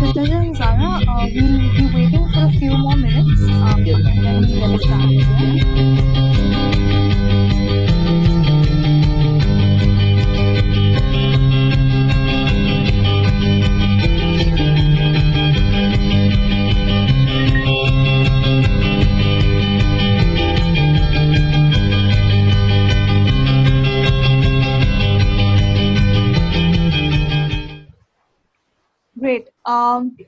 My pleasure, Zara. We'll be waiting for a few more minutes and then we'll get started. Yeah? Great.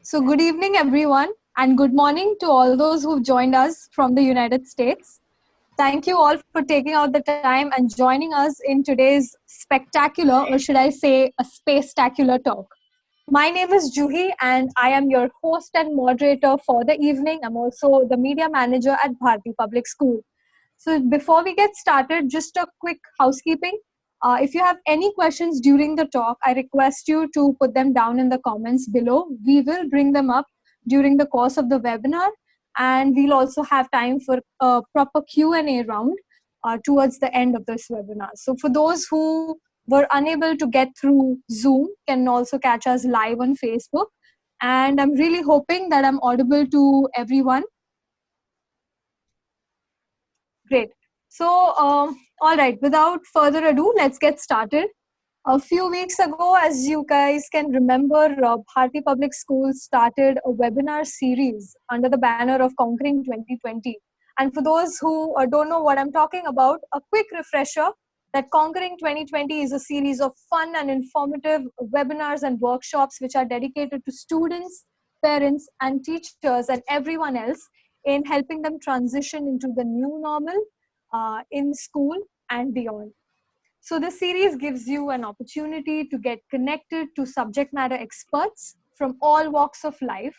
So good evening, everyone, and good morning to all those who've joined us from the United States. Thank you all for taking out the time and joining us in today's spectacular, or should I say, a space-tacular talk. My name is Juhi, and I am your host and moderator for the evening. I'm also the media manager at Bharati Public School. So before we get started, just a quick housekeeping. If you have any questions during the talk, I request you to put them down in the comments below. We will bring them up during the course of the webinar, and we'll also have time for a proper Q&A round towards the end of this webinar. So for those who were unable to get through Zoom, can also catch us live on Facebook. And I'm really hoping that I'm audible to everyone. Great. So, all right, without further ado, let's get started. A few weeks ago, as you guys can remember, Bharati Public Schools started a webinar series under the banner of Conquering 2020. And for those who don't know what I'm talking about, a quick refresher that Conquering 2020 is a series of fun and informative webinars and workshops which are dedicated to students, parents, and teachers and everyone else in helping them transition into the new normal in school and beyond. So this series gives you an opportunity to get connected to subject matter experts from all walks of life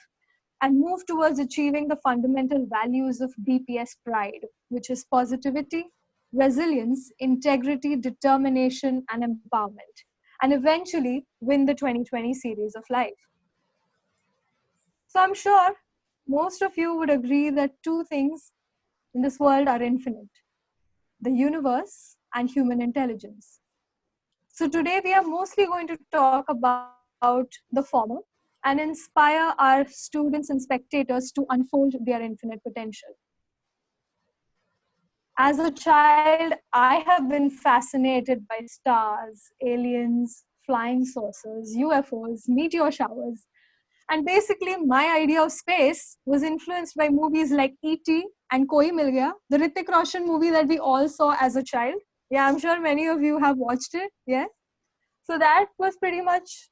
and move towards achieving the fundamental values of BPS Pride, which is positivity, resilience, integrity, determination, and empowerment, and eventually win the 2020 series of life. So I'm sure most of you would agree that two things in this world are infinite: the universe and human intelligence. So today we are mostly going to talk about the former and inspire our students and spectators to unfold their infinite potential. As a child, I have been fascinated by stars, aliens, flying saucers, UFOs, meteor showers. And basically, my idea of space was influenced by movies like E.T. and Koi Mil Gaya, the Hrithik Roshan movie that we all saw as a child. Yeah, I'm sure many of you have watched it. Yeah. So that was pretty much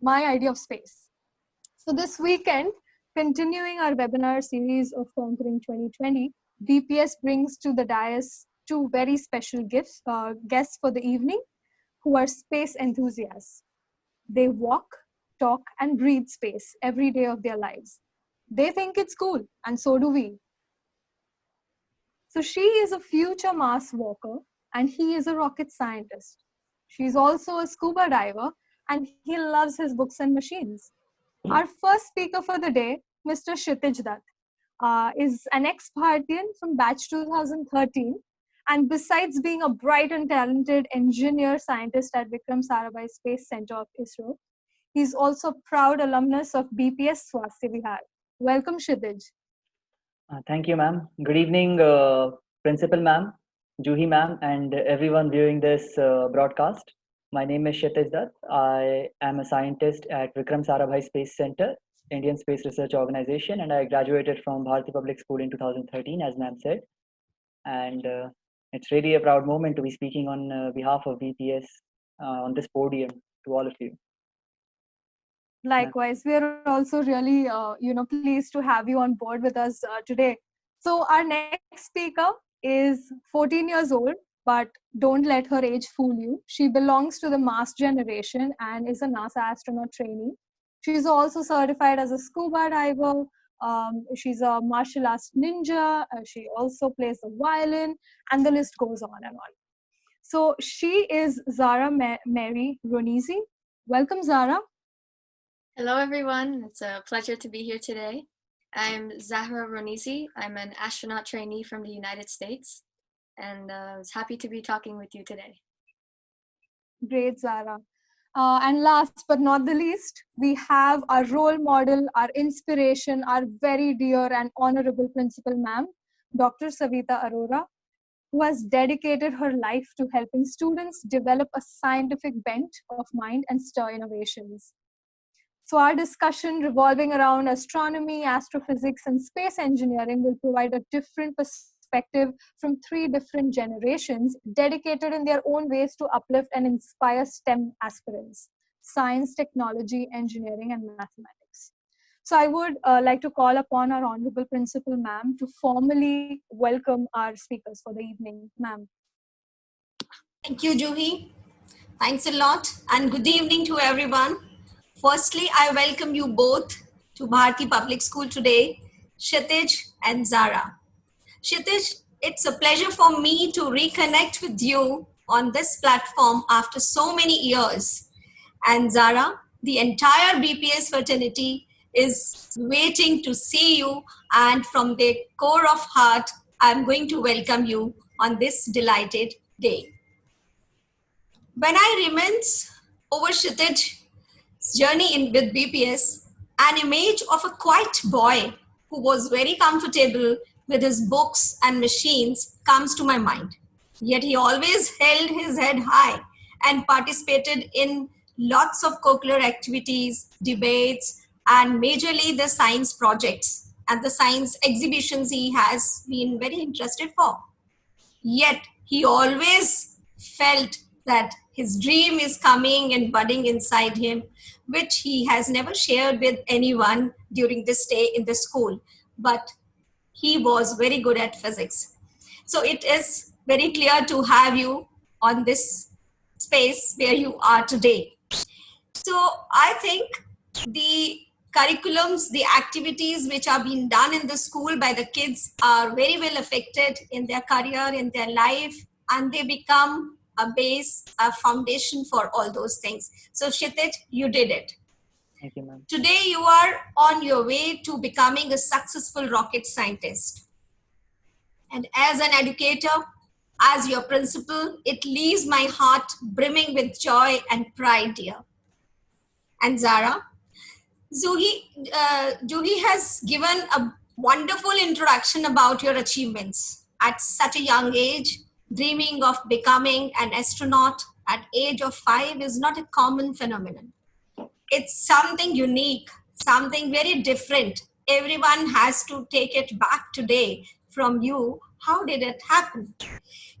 my idea of space. So this weekend, continuing our webinar series of Conquering 2020, BPS brings to the dais two very special guests for the evening who are space enthusiasts. They walk, talk, and breathe space every day of their lives. They think it's cool, and so do we. So she is a future Mars walker, and he is a rocket scientist. She's also a scuba diver, and he loves his books and machines. Our first speaker for the day, Mr. KSHITIJ Dutt, is an ex-Bharatian from batch 2013. And besides being a bright and talented engineer scientist at Vikram Sarabhai Space Center of ISRO, he's also a proud alumnus of BPS Swasthya Vihar. Welcome, KSHITIJ. Thank you, ma'am. Good evening, Principal ma'am, Juhi ma'am, and everyone viewing this broadcast. My name is KSHITIJ Dutt. I am a scientist at Vikram Sarabhai Space Center, Indian Space Research Organization, and I graduated from Bharati Public School in 2013, as ma'am said. And it's really a proud moment to be speaking on behalf of BPS on this podium to all of you. Likewise, we are also really, pleased to have you on board with us today. So our next speaker is 14 years old, but don't let her age fool you. She belongs to the Mars generation and is a NASA Astronaut Trainee. She's also certified as a scuba diver. She's a martial arts ninja. She also plays the violin, and the list goes on and on. So she is ZAHRA Marie Ronizi. Welcome, ZAHRA. Hello, everyone. It's a pleasure to be here today. I'm ZAHRA Ronizi. I'm an astronaut trainee from the United States, and I was happy to be talking with you today. Great, ZAHRA. And last but not the least, we have our role model, our inspiration, our very dear and honorable principal ma'am, Dr. Savita Arora, who has dedicated her life to helping students develop a scientific bent of mind and stir innovations. So our discussion revolving around astronomy, astrophysics, and space engineering will provide a different perspective from three different generations dedicated in their own ways to uplift and inspire STEM aspirants: science, technology, engineering, and mathematics. So I would like to call upon our Honorable Principal Ma'am to formally welcome our speakers for the evening. Ma'am. Thank you, Juhi. Thanks a lot and good evening to everyone. Firstly, I welcome you both to Bharati Public School today, Kshitij and ZAHRA. Kshitij, it's a pleasure for me to reconnect with you on this platform after so many years. And ZAHRA, the entire BPS fraternity is waiting to see you, and from the core of heart, I'm going to welcome you on this delighted day. When I reminisce over Kshitij's journey with BPS, an image of a quiet boy who was very comfortable with his books and machines comes to my mind. Yet he always held his head high and participated in lots of curricular activities, debates, and majorly the science projects and the science exhibitions he has been very interested for. Yet he always felt that his dream is coming and budding inside him, which he has never shared with anyone during this stay in the school. But he was very good at physics. So it is very clear to have you on this space where you are today. So I think the curriculums, the activities which are being done in the school by the kids are very well affected in their career, in their life, and they become a base, a foundation for all those things. So Kshitij, you did it. Thank you, ma'am. Today you are on your way to becoming a successful rocket scientist. And as an educator, as your principal, it leaves my heart brimming with joy and pride, dear. And ZAHRA, Juhi has given a wonderful introduction about your achievements. At such a young age, dreaming of becoming an astronaut at age of 5 is not a common phenomenon. It's something unique, something very different. Everyone has to take it back today from you. How did it happen?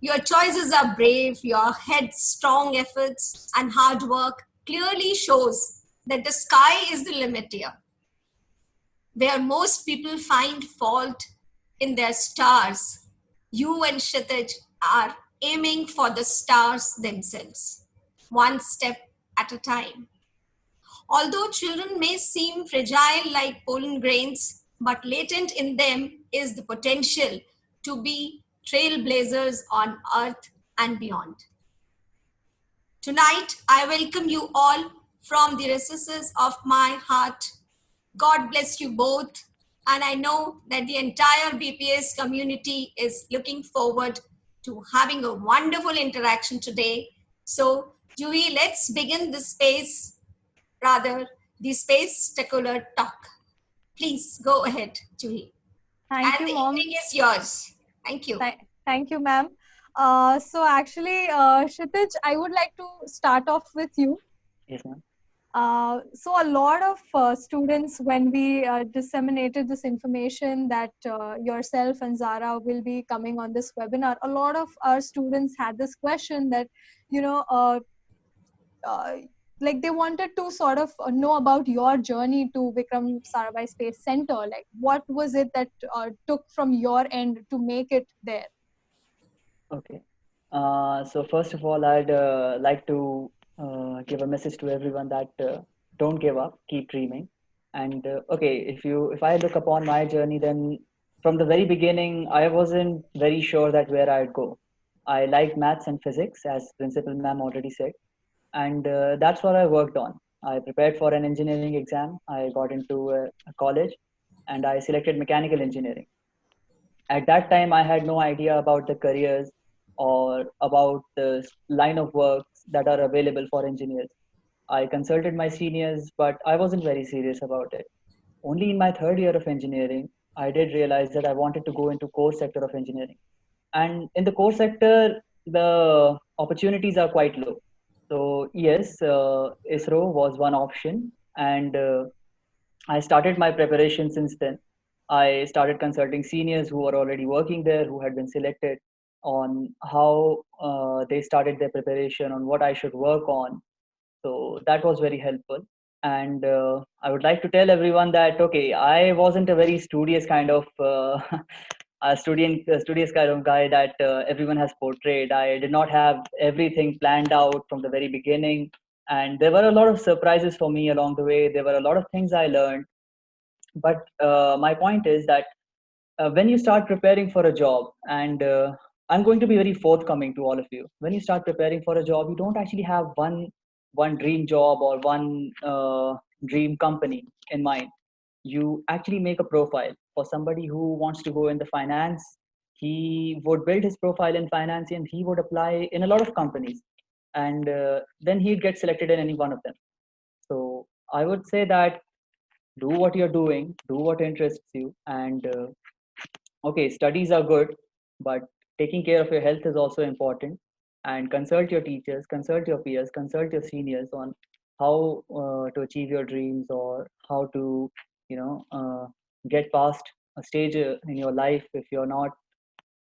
Your choices are brave, your headstrong efforts and hard work clearly shows that the sky is the limit here. Where most people find fault in their stars, you and Kshitij are aiming for the stars themselves, one step at a time. Although children may seem fragile like pollen grains, but latent in them is the potential to be trailblazers on Earth and beyond. Tonight, I welcome you all from the recesses of my heart. God bless you both. And I know that the entire BPS community is looking forward to having a wonderful interaction today. So, Juhi, let's begin the Space-tacular Talk. Please go ahead, Juhi. Thank you, the Mom. evening is yours. Thank you. Thank you, ma'am. So actually, Kshitij, I would like to start off with you. Yes, ma'am. So a lot of students, when we disseminated this information that yourself and ZAHRA will be coming on this webinar, a lot of our students had this question that, like they wanted to sort of know about your journey to Vikram Sarabhai Space Center. Like, what was it that took from your end to make it there? Okay. So first of all, I'd like to give a message to everyone that don't give up, keep dreaming. And okay, if I look upon my journey, then from the very beginning, I wasn't very sure that where I'd go. I liked maths and physics, as Principal Ma'am already said, and that's what I worked on. I prepared for an engineering exam. I got into a college, and I selected mechanical engineering. At that time, I had no idea about the careers or about the line of works that are available for engineers. I consulted my seniors, but I wasn't very serious about it. Only in my third year of engineering, I did realize that I wanted to go into core sector of engineering. And in the core sector, the opportunities are quite low. So yes, ISRO was one option, and I started my preparation since then. I started consulting seniors who were already working there, who had been selected, on how they started their preparation, on what I should work on. So that was very helpful. And I would like to tell everyone that, okay, I wasn't a very studious kind of studious kind of guy that everyone has portrayed. I did not have everything planned out from the very beginning, and there were a lot of surprises for me along the way. There were a lot of things I learned, but my point is that when you start preparing for a job, and I'm going to be very forthcoming to all of you, when you start preparing for a job, you don't actually have one dream job or one dream company in mind. You actually make a profile. For somebody who wants to go in the finance, he would build his profile in finance and he would apply in a lot of companies, and then he'd get selected in any one of them. So I would say that do what you're doing, do what interests you, and okay, studies are good, but taking care of your health is also important. And consult your teachers, consult your peers, consult your seniors on how to achieve your dreams, or how to, you know, get past a stage in your life. If you're not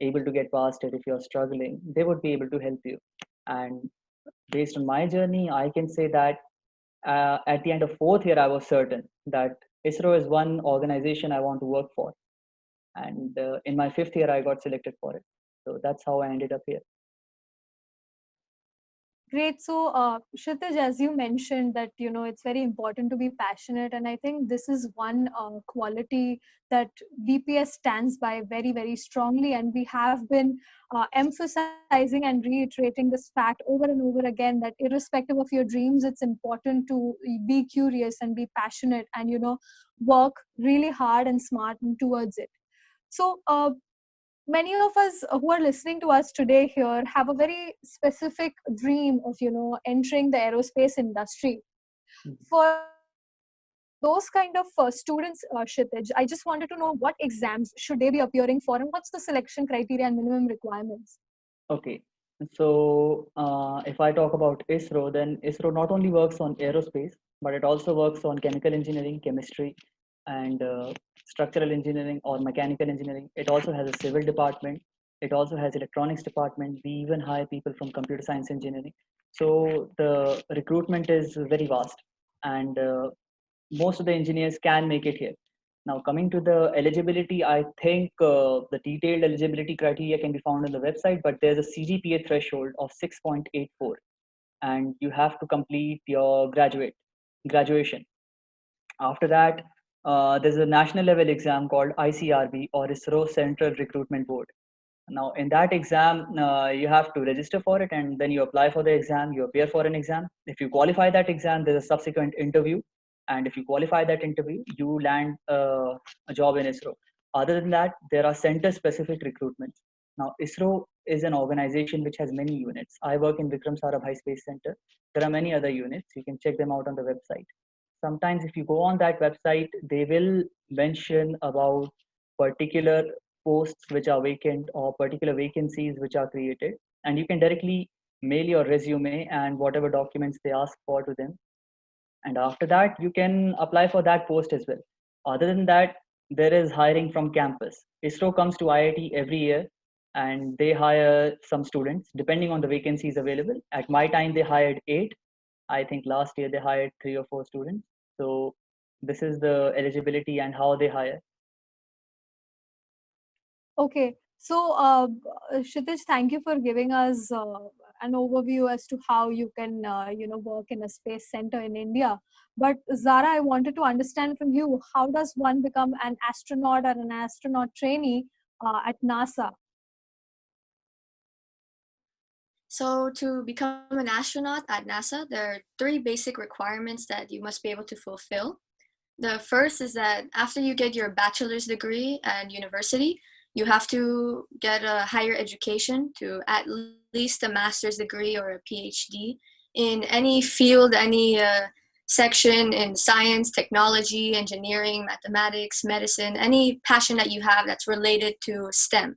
able to get past it, if you're struggling, they would be able to help you. And based on my journey, I can say that at the end of fourth year, I was certain that ISRO is one organization I want to work for, and in my fifth year I got selected for it. So that's how I ended up here. Great. So, Kshitij, as you mentioned that, it's very important to be passionate. And I think this is one quality that BPS stands by very, very strongly. And we have been emphasizing and reiterating this fact over and over again, that irrespective of your dreams, it's important to be curious and be passionate and, work really hard and smart towards it. So, many of us who are listening to us today here have a very specific dream of entering the aerospace industry. For those kind of students, Kshitij, I just wanted to know what exams should they be appearing for, and what's the selection criteria and minimum requirements? Okay, so if I talk about ISRO, then ISRO not only works on aerospace, but it also works on chemical engineering, chemistry, and structural engineering or mechanical engineering. It also has a civil department. It also has electronics department. We even hire people from computer science engineering. So the recruitment is very vast, and most of the engineers can make it here. Now, coming to the eligibility, I think the detailed eligibility criteria can be found on the website, but there's a CGPA threshold of 6.84, and you have to complete your graduation. After that, there's a national level exam called ICRB, or ISRO Central Recruitment Board. Now, in that exam, you have to register for it, and then you apply for the exam, you appear for an exam. If you qualify that exam, there's a subsequent interview. And if you qualify that interview, you land a job in ISRO. Other than that, there are center-specific recruitments. Now, ISRO is an organization which has many units. I work in Vikram Sarabhai Space Center. There are many other units. You can check them out on the website. Sometimes if you go on that website, they will mention about particular posts which are vacant or particular vacancies which are created, and you can directly mail your resume and whatever documents they ask for to them, and after that you can apply for that post as well. Other than that, there is hiring from campus. ISRO comes to IIT every year, and they hire some students depending on the vacancies available. At my time, they hired 8. I think last year they hired 3 or 4 students. So this is the eligibility and how they hire. Okay, so Kshitij, thank you for giving us an overview as to how you can, work in a space center in India. But Zahra, I wanted to understand from you, how does one become an astronaut or an astronaut trainee at NASA? So to become an astronaut at NASA, there are 3 basic requirements that you must be able to fulfill. The first is that after you get your bachelor's degree at university, you have to get a higher education to at least a master's degree or a PhD in any field, any section in science, technology, engineering, mathematics, medicine, any passion that you have that's related to STEM.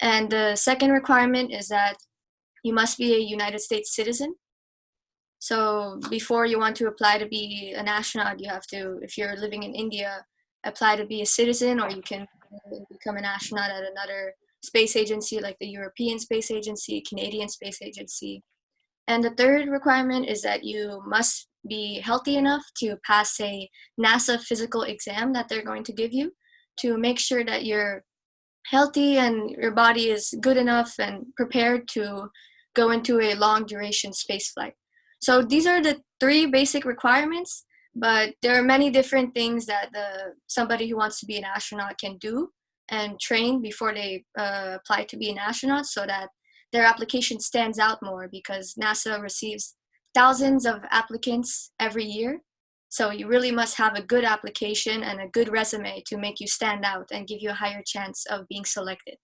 And the second requirement is that you must be a United States citizen. So before you want to apply to be an astronaut, you have to, if you're living in India, apply to be a citizen, or you can become an astronaut at another space agency like the European Space Agency, Canadian Space Agency. And the third requirement is that you must be healthy enough to pass a NASA physical exam that they're going to give you to make sure that you're healthy and your body is good enough and prepared to go into a long duration space flight. So these are the three basic requirements, but there are many different things that somebody who wants to be an astronaut can do and train before they apply to be an astronaut, so that their application stands out more, because NASA receives thousands of applicants every year. So you really must have a good application and a good resume to make you stand out and give you a higher chance of being selected.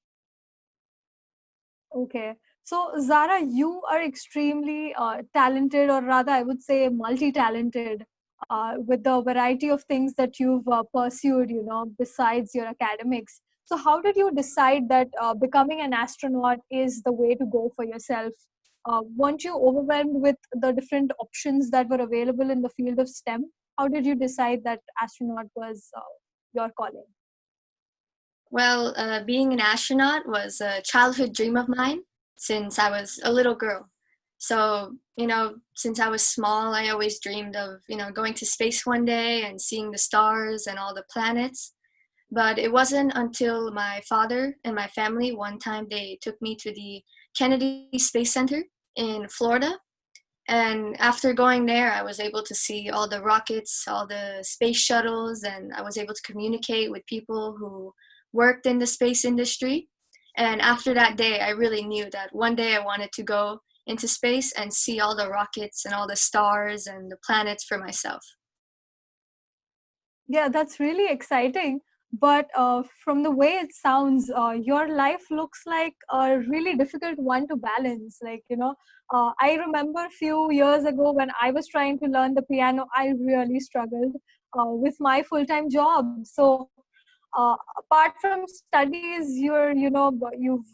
Okay. So, Zahra, you are extremely talented, or rather, I would say multi-talented, with the variety of things that you've pursued, besides your academics. So, how did you decide that becoming an astronaut is the way to go for yourself? Weren't you overwhelmed with the different options that were available in the field of STEM? How did you decide that astronaut was your calling? Well, being an astronaut was a childhood dream of mine since I was a little girl. So, since I was small, I always dreamed of, going to space one day and seeing the stars and all the planets. But it wasn't until my father and my family, one time they took me to the Kennedy Space Center in Florida. And after going there, I was able to see all the rockets, all the space shuttles, and I was able to communicate with people who worked in the space industry. And after that day, I really knew that one day I wanted to go into space and see all the rockets and all the stars and the planets for myself. Yeah, that's really exciting. But from the way it sounds, your life looks like a really difficult one to balance. I remember a few years ago when I was trying to learn the piano, I really struggled with my full-time job. So apart from studies, you've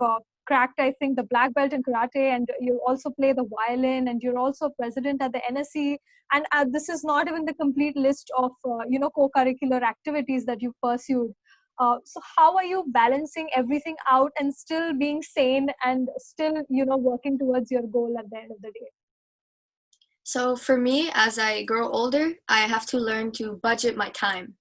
cracked, I think, the black belt in karate, and you also play the violin, and you're also president at the NSE. And this is not even the complete list of co-curricular activities that you've pursued. So how are you balancing everything out and still being sane and still working towards your goal at the end of the day? So for me, as I grow older, I have to learn to budget my time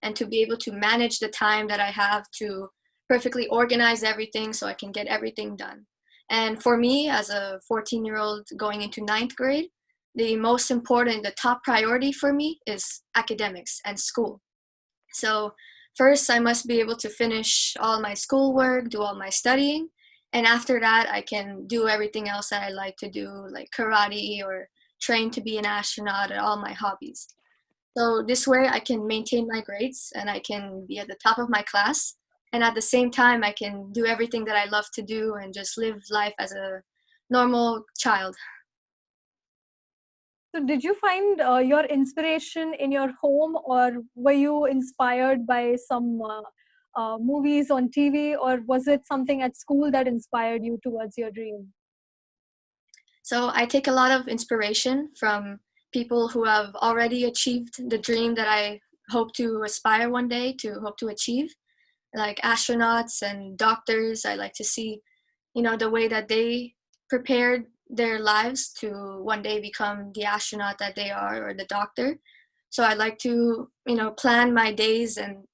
and to be able to manage the time that I have to perfectly organize everything so I can get everything done. And for me, as a 14-year-old going into 9th grade, the most important, the top priority for me is academics and school. So first, I must be able to finish all my schoolwork, do all my studying, and after that, I can do everything else that I like to do, like karate or train to be an astronaut and all my hobbies. So this way I can maintain my grades and I can be at the top of my class. And at the same time, I can do everything that I love to do and just live life as a normal child. So did you find your inspiration in your home, or were you inspired by some movies on TV, or was it something at school that inspired you towards your dream? So I take a lot of inspiration from people who have already achieved the dream that I hope to aspire one day to hope to achieve, like astronauts and doctors. I like to see, the way that they prepared their lives to one day become the astronaut that they are, or the doctor. So I like to, plan my days and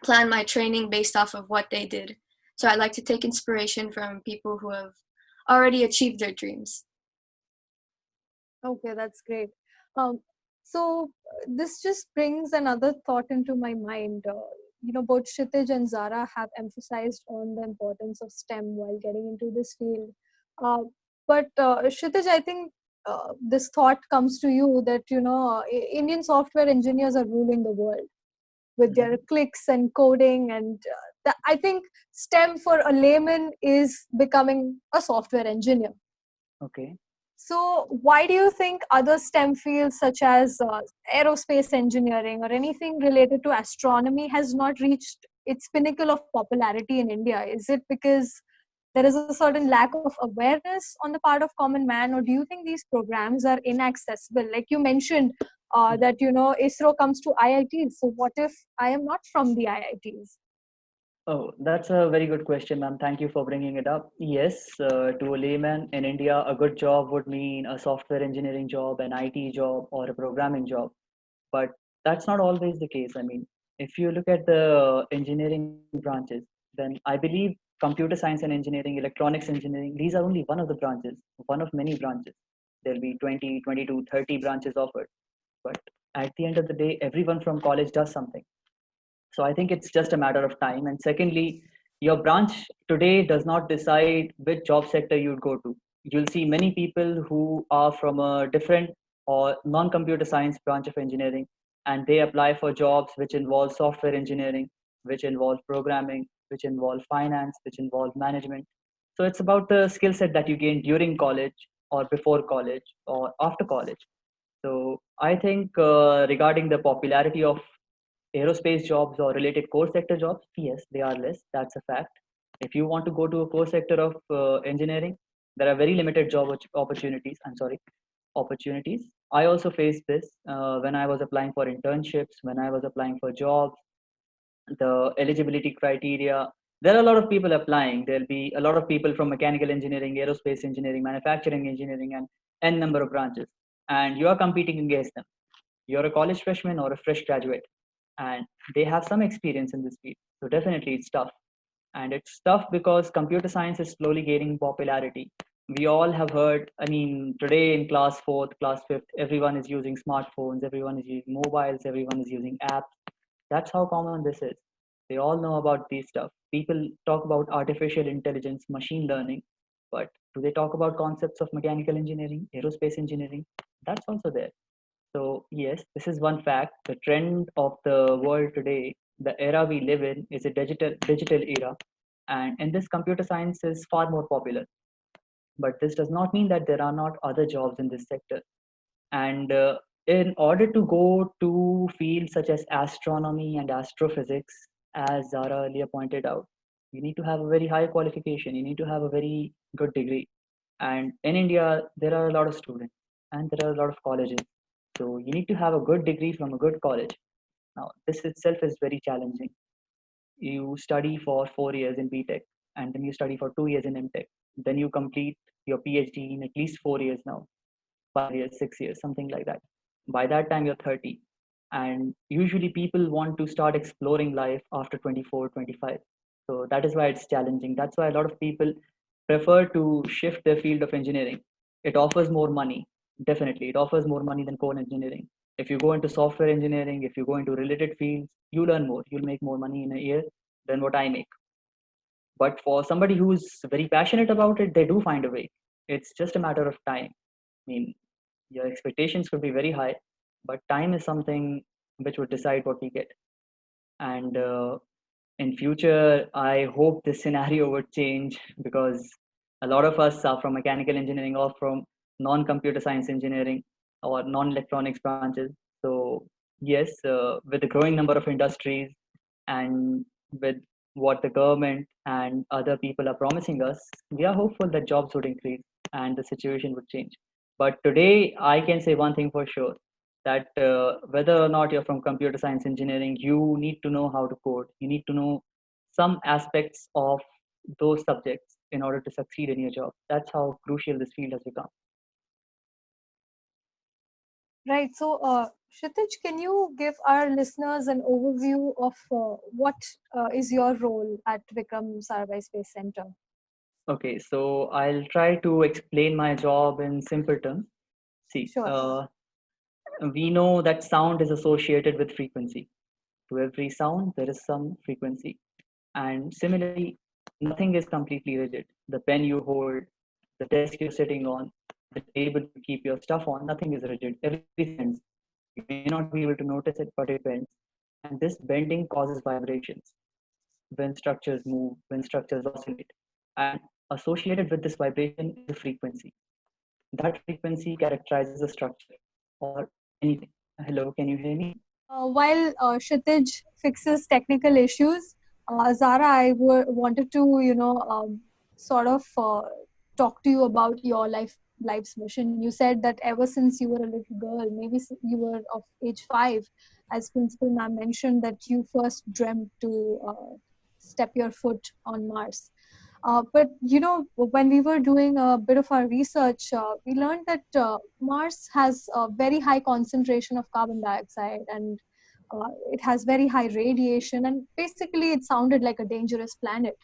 plan my training based off of what they did. So I like to take inspiration from people who have already achieved their dreams. Okay, that's great. So this just brings another thought into my mind. Both Kshitij and Zahra have emphasized on the importance of STEM while getting into this field. But Kshitij, I think this thought comes to you that, Indian software engineers are ruling the world with their clicks and coding. And I think STEM for a layman is becoming a software engineer. Okay. So why do you think other STEM fields such as aerospace engineering or anything related to astronomy has not reached its pinnacle of popularity in India? Is it because there is a certain lack of awareness on the part of common man, or do you think these programs are inaccessible? Like you mentioned that ISRO comes to IITs. So what if I am not from the IITs? Oh, that's a very good question, ma'am. Thank you for bringing it up. Yes, to a layman in India, a good job would mean a software engineering job, an IT job, or a programming job. But that's not always the case. I mean, if you look at the engineering branches, then I believe computer science and engineering, electronics engineering, these are only one of the branches, one of many branches. There'll be 20, 22, 30 branches offered. But at the end of the day, everyone from college does something. So I think it's just a matter of time. And secondly, your branch today does not decide which job sector you'd go to. You'll see many people who are from a different or non-computer science branch of engineering, and they apply for jobs which involve software engineering, which involve programming, which involve finance, which involve management. So it's about the skill set that you gain during college or before college or after college. So I think regarding the popularity of aerospace jobs or related core sector jobs, yes, they are less. That's a fact. If you want to go to a core sector of engineering, there are very limited job opportunities. I'm sorry, opportunities. I also faced this when I was applying for internships, when I was applying for jobs, the eligibility criteria. There are a lot of people applying. There'll be a lot of people from mechanical engineering, aerospace engineering, manufacturing engineering, and n number of branches. And you are competing against them. You're a college freshman or a fresh graduate, and they have some experience in this field. So definitely it's tough. And it's tough because computer science is slowly gaining popularity. We all have heard, I mean, today in class fourth, class fifth, everyone is using smartphones, everyone is using mobiles, everyone is using apps. That's how common this is. They all know about these stuff. People talk about artificial intelligence, machine learning, but do they talk about concepts of mechanical engineering, aerospace engineering? That's also there. So yes, this is one fact. The trend of the world today, the era we live in, is a digital era, and in this, computer science is far more popular. But this does not mean that there are not other jobs in this sector. And in order to go to fields such as astronomy and astrophysics, as Zara earlier pointed out, you need to have a very high qualification. You need to have a very good degree. And in India, there are a lot of students and there are a lot of colleges. So you need to have a good degree from a good college. Now, this itself is very challenging. You study for 4 years in BTech, and then you study for 2 years in MTech. Then you complete your PhD in at least 4 years now, 5 years, 6 years, something like that. By that time, you're 30. And usually people want to start exploring life after 24, 25. So that is why it's challenging. That's why a lot of people prefer to shift their field of engineering. It offers more money. Definitely, it offers more money than core engineering. If you go into software engineering, if you go into related fields, you learn more. You'll make more money in a year than what I make. But for somebody who's very passionate about it, they do find a way. It's just a matter of time. I mean, your expectations could be very high, but time is something which would decide what we get. And in future, I hope this scenario would change, because a lot of us are from mechanical engineering or from non-computer science engineering or non-electronics branches. So yes, with the growing number of industries and with what the government and other people are promising us, we are hopeful that jobs would increase and the situation would change. But today, I can say one thing for sure, that whether or not you're from computer science engineering, you need to know how to code. You need to know some aspects of those subjects in order to succeed in your job. That's how crucial this field has become. Right. So, Kshitij, can you give our listeners an overview of what is your role at Vikram Sarabhai Space Center? Okay, so I'll try to explain my job in simple terms. See, Sure. we know that sound is associated with frequency. To every sound, there is some frequency. And similarly, nothing is completely rigid. The pen you hold, the desk you're sitting on, the table you keep your stuff on, nothing is rigid. Everything bends. You may not be able to notice it, but it bends. And this bending causes vibrations when structures move, when structures oscillate. And associated with this vibration is a frequency. that frequency characterizes a structure or anything. Hello, can you hear me? While Kshitij fixes technical issues, Zara, I wanted to, sort of talk to you about your life's mission. You said that ever since you were a little girl, maybe you were of age 5, as Principal Ma'am mentioned, that you first dreamt to step your foot on Mars. But when we were doing a bit of our research, we learned that Mars has a very high concentration of carbon dioxide, and it has very high radiation, and basically it sounded like a dangerous planet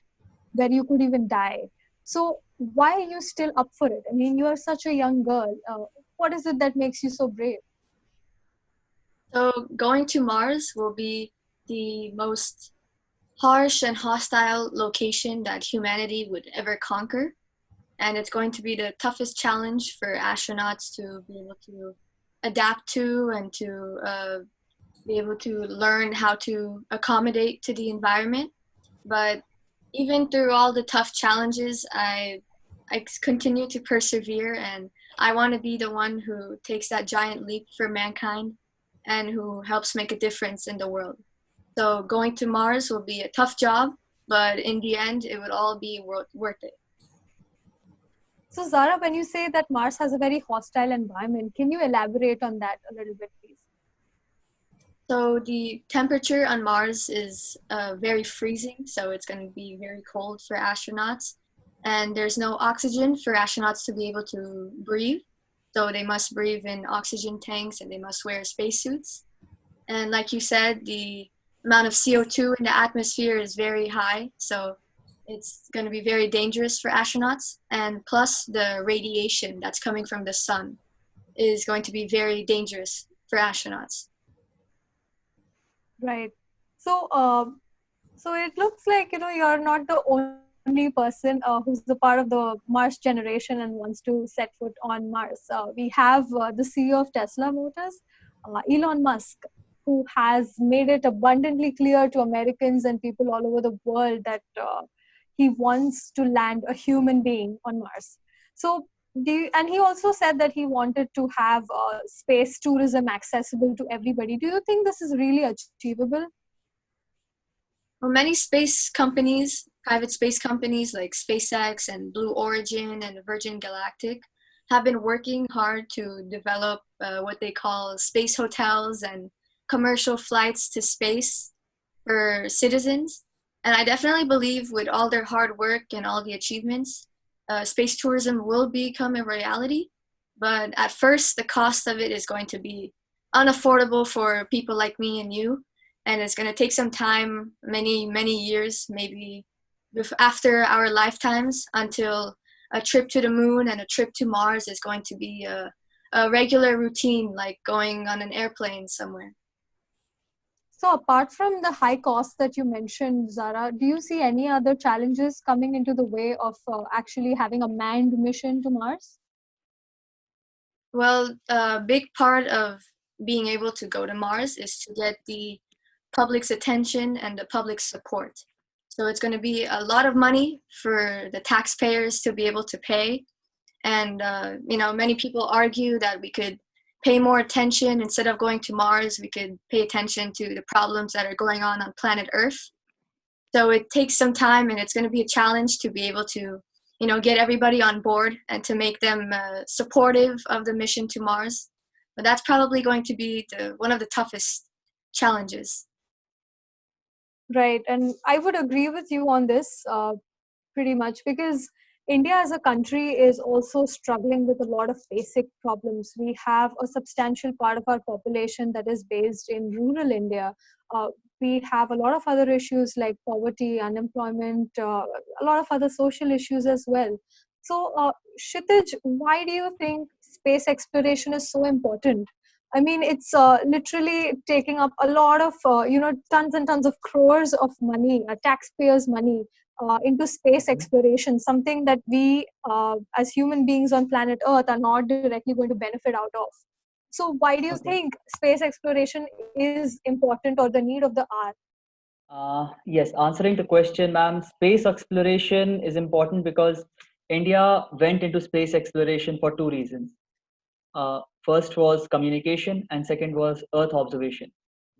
where you could even die. So why are you still up for it? I mean, you are such a young girl. What is it that makes you so brave? So going to Mars will be the most harsh and hostile location that humanity would ever conquer. And it's going to be the toughest challenge for astronauts to be able to adapt to and to be able to learn how to accommodate to the environment. But even through all the tough challenges, I continue to persevere, and I want to be the one who takes that giant leap for mankind and who helps make a difference in the world. So going to Mars will be a tough job, but in the end, it would all be worth it. So Zara, when you say that Mars has a very hostile environment, can you elaborate on that a little bit, please? So the temperature on Mars is very freezing, so it's going to be very cold for astronauts. And there's no oxygen for astronauts to be able to breathe. So they must breathe in oxygen tanks and they must wear spacesuits. And like you said, the amount of CO2 in the atmosphere is very high, so it's going to be very dangerous for astronauts. And plus the radiation that's coming from the sun is going to be very dangerous for astronauts. Right. So, so it looks like you're not the only person who's a part of the Mars generation and wants to set foot on Mars. We have the CEO of Tesla Motors, Elon Musk, who has made it abundantly clear to Americans and people all over the world that he wants to land a human being on Mars. So, and he also said that he wanted to have space tourism accessible to everybody. Do you think this is really achievable? Well, many space companies, private space companies like SpaceX and Blue Origin and Virgin Galactic, have been working hard to develop what they call space hotels and commercial flights to space for citizens. And I definitely believe with all their hard work and all the achievements, space tourism will become a reality. But at first, the cost of it is going to be unaffordable for people like me and you. And it's going to take some time, many, many years, maybe after our lifetimes, until a trip to the moon and a trip to Mars is going to be a regular routine, like going on an airplane somewhere. So apart from the high costs that you mentioned, Zara, do you see any other challenges coming into the way of actually having a manned mission to Mars? Well, a big part of being able to go to Mars is to get the public's attention and the public's support. So it's going to be a lot of money for the taxpayers to be able to pay. And, many people argue that we could pay more attention. Instead of going to Mars, we could pay attention to the problems that are going on planet Earth. So it takes some time, and it's going to be a challenge to be able to, get everybody on board and to make them supportive of the mission to Mars. But that's probably going to be one of the toughest challenges. Right, and I would agree with you on this pretty much, because India as a country is also struggling with a lot of basic problems. We have a substantial part of our population that is based in rural India. We have a lot of other issues like poverty, unemployment, a lot of other social issues as well. So, Kshitij, why do you think space exploration is so important? I mean, it's literally taking up a lot of, tons and tons of crores of money, taxpayers' money, into space exploration, something that we as human beings on planet Earth are not directly going to benefit out of. So why do you think space exploration is important, or the need of the hour? Yes, answering the question, ma'am, space exploration is important because India went into space exploration for two reasons. First was communication, and second was Earth observation.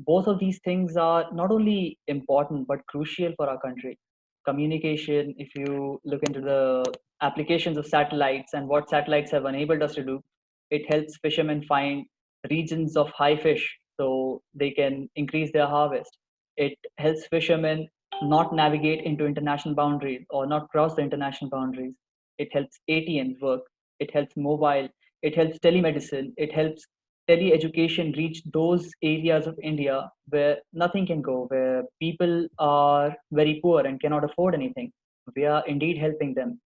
Both of these things are not only important but crucial for our country. Communication, if you look into the applications of satellites and what satellites have enabled us to do, it helps fishermen find regions of high fish so they can increase their harvest. It helps fishermen not navigate into international boundaries or not cross the international boundaries. It helps ATMs work. It helps mobile. It helps telemedicine. It helps tele-education reach those areas of India where nothing can go, where people are very poor and cannot afford anything. We are indeed helping them.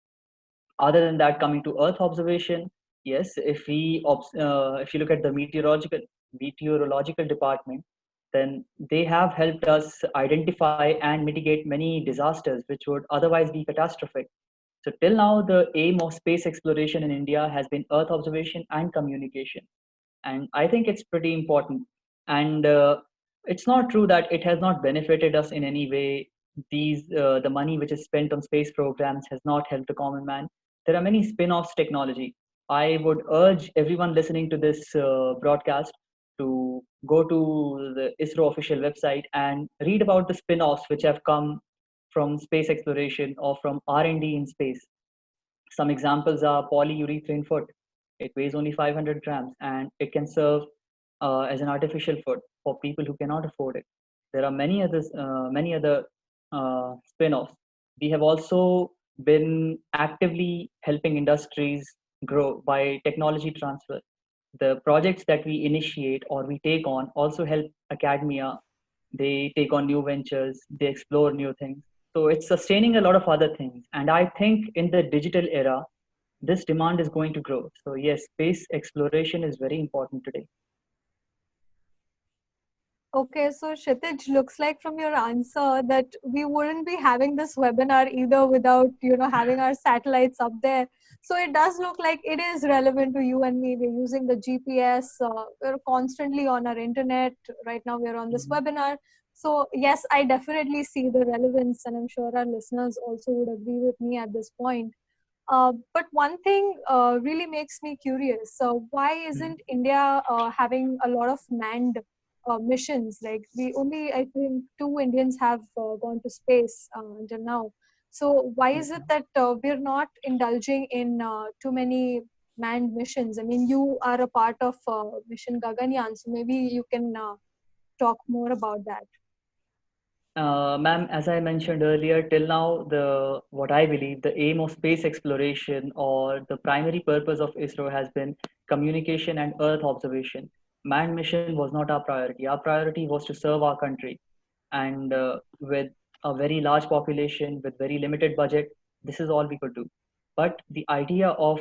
Other than that, coming to Earth observation, yes, if you look at the meteorological department, then they have helped us identify and mitigate many disasters which would otherwise be catastrophic. So till now, the aim of space exploration in India has been Earth observation and communication, and I think it's pretty important. And it's not true that it has not benefited us in any way. The money which is spent on space programs has not helped the common man. There are many spin-offs technology. I would urge everyone listening to this broadcast to go to the ISRO official website and read about the spin-offs which have come from space exploration or from R&D in space. Some examples are polyurethane foot. It weighs only 500 grams and it can serve as an artificial foot for people who cannot afford it. There are many other spin-offs. We have also been actively helping industries grow by technology transfer. The projects that we initiate or we take on also help academia. They take on new ventures, they explore new things. So it's sustaining a lot of other things. And I think in the digital era, this demand is going to grow. So yes, space exploration is very important today. Okay, so Kshitij, looks like from your answer that we wouldn't be having this webinar either without, having our satellites up there. So it does look like it is relevant to you and me. We're using the GPS. We're constantly on our internet. Right now we're on this webinar. So yes, I definitely see the relevance, and I'm sure our listeners also would agree with me at this point. But one thing really makes me curious. So why isn't India having a lot of manned missions? Like I think 2 Indians have gone to space until now. So why is it that we're not indulging in too many manned missions? I mean, you are a part of mission Gaganyaan, so maybe you can talk more about that. Ma'am, as I mentioned earlier, till now, what I believe the aim of space exploration or the primary purpose of ISRO has been communication and Earth observation. Manned mission was not our priority. Our priority was to serve our country, and with a very large population, with very limited budget, this is all we could do. But the idea of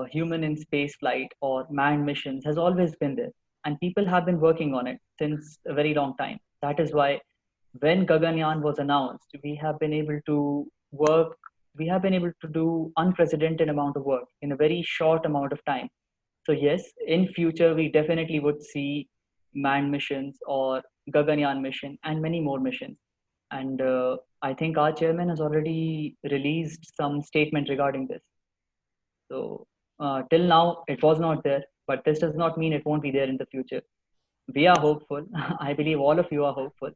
human in space flight or manned missions has always been there, and people have been working on it since a very long time. That is why when Gaganyaan was announced, we have been able to do unprecedented amount of work in a very short amount of time. So yes, in future we definitely would see manned missions or Gaganyaan mission and many more missions. And I think our chairman has already released some statement regarding this. So till now it was not there, but this does not mean it won't be there in the future. We are hopeful. I believe all of you are hopeful.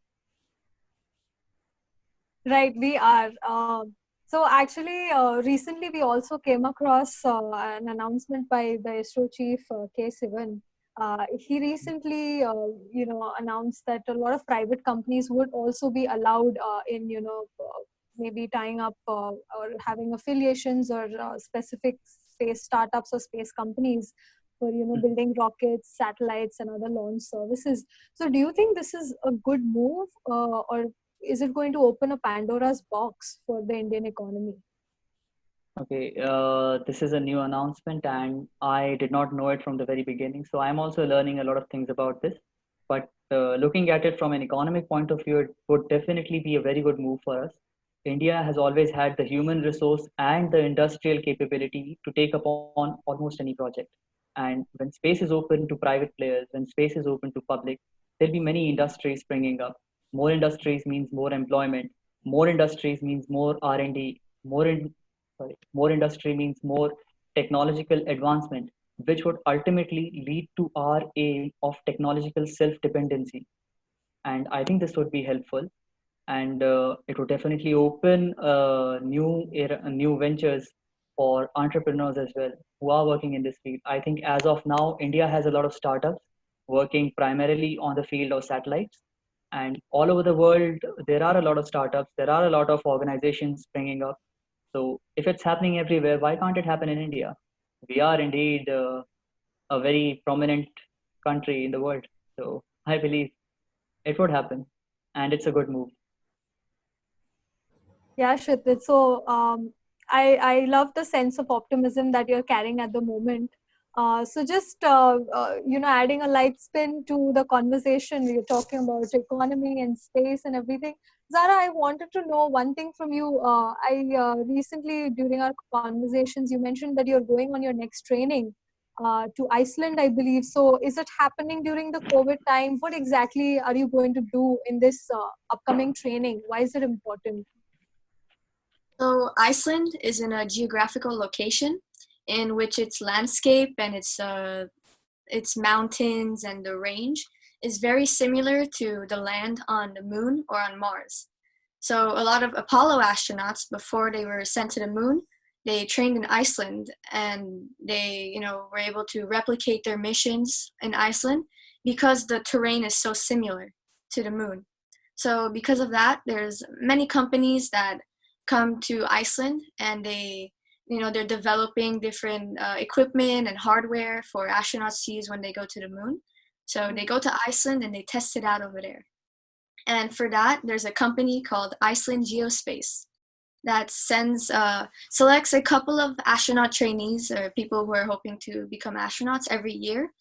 Right, we are. So actually, recently we also came across an announcement by the ISRO chief, K. Sivan. He recently, announced that a lot of private companies would also be allowed in, maybe tying up or having affiliations or specific space startups or space companies for, building rockets, satellites, and other launch services. So do you think this is a good move, or is it going to open a Pandora's box for the Indian economy? Okay, this is a new announcement and I did not know it from the very beginning. So I'm also learning a lot of things about this. But looking at it from an economic point of view, it would definitely be a very good move for us. India has always had the human resource and the industrial capability to take upon almost any project. And when space is open to private players, when space is open to public, there'll be many industries springing up. More industries means more employment. More industries means more R&D. more industry means more technological advancement, which would ultimately lead to our aim of technological self-dependency. And I think this would be helpful, and it would definitely open new ventures for entrepreneurs as well who are working in this field. I think as of now, India has a lot of startups working primarily on the field of satellites, and all over the world there are a lot of startups, there are a lot of organizations springing up. So if it's happening everywhere, why can't it happen in India? We are indeed a very prominent country in the world, so I believe it would happen, and it's a good move. Yeah, Kshitij. So I love the sense of optimism that you're carrying at the moment. So just adding a light spin to the conversation, you're talking about economy and space and everything. Zahra, I wanted to know one thing from you. I recently, during our conversations, you mentioned that you're going on your next training to Iceland, I believe. So is it happening during the COVID time? What exactly are you going to do in this upcoming training? Why is it important? So Iceland is in a geographical location in which its landscape and its mountains and the range is very similar to the land on the moon or on Mars. So a lot of Apollo astronauts, before they were sent to the moon, they trained in Iceland, and they, were able to replicate their missions in Iceland because the terrain is so similar to the moon. So because of that, there's many companies that come to Iceland, and they're developing different equipment and hardware for astronauts to use when they go to the moon. So they go to Iceland and they test it out over there. And for that, there's a company called Iceland Geospace that selects a couple of astronaut trainees or people who are hoping to become astronauts every year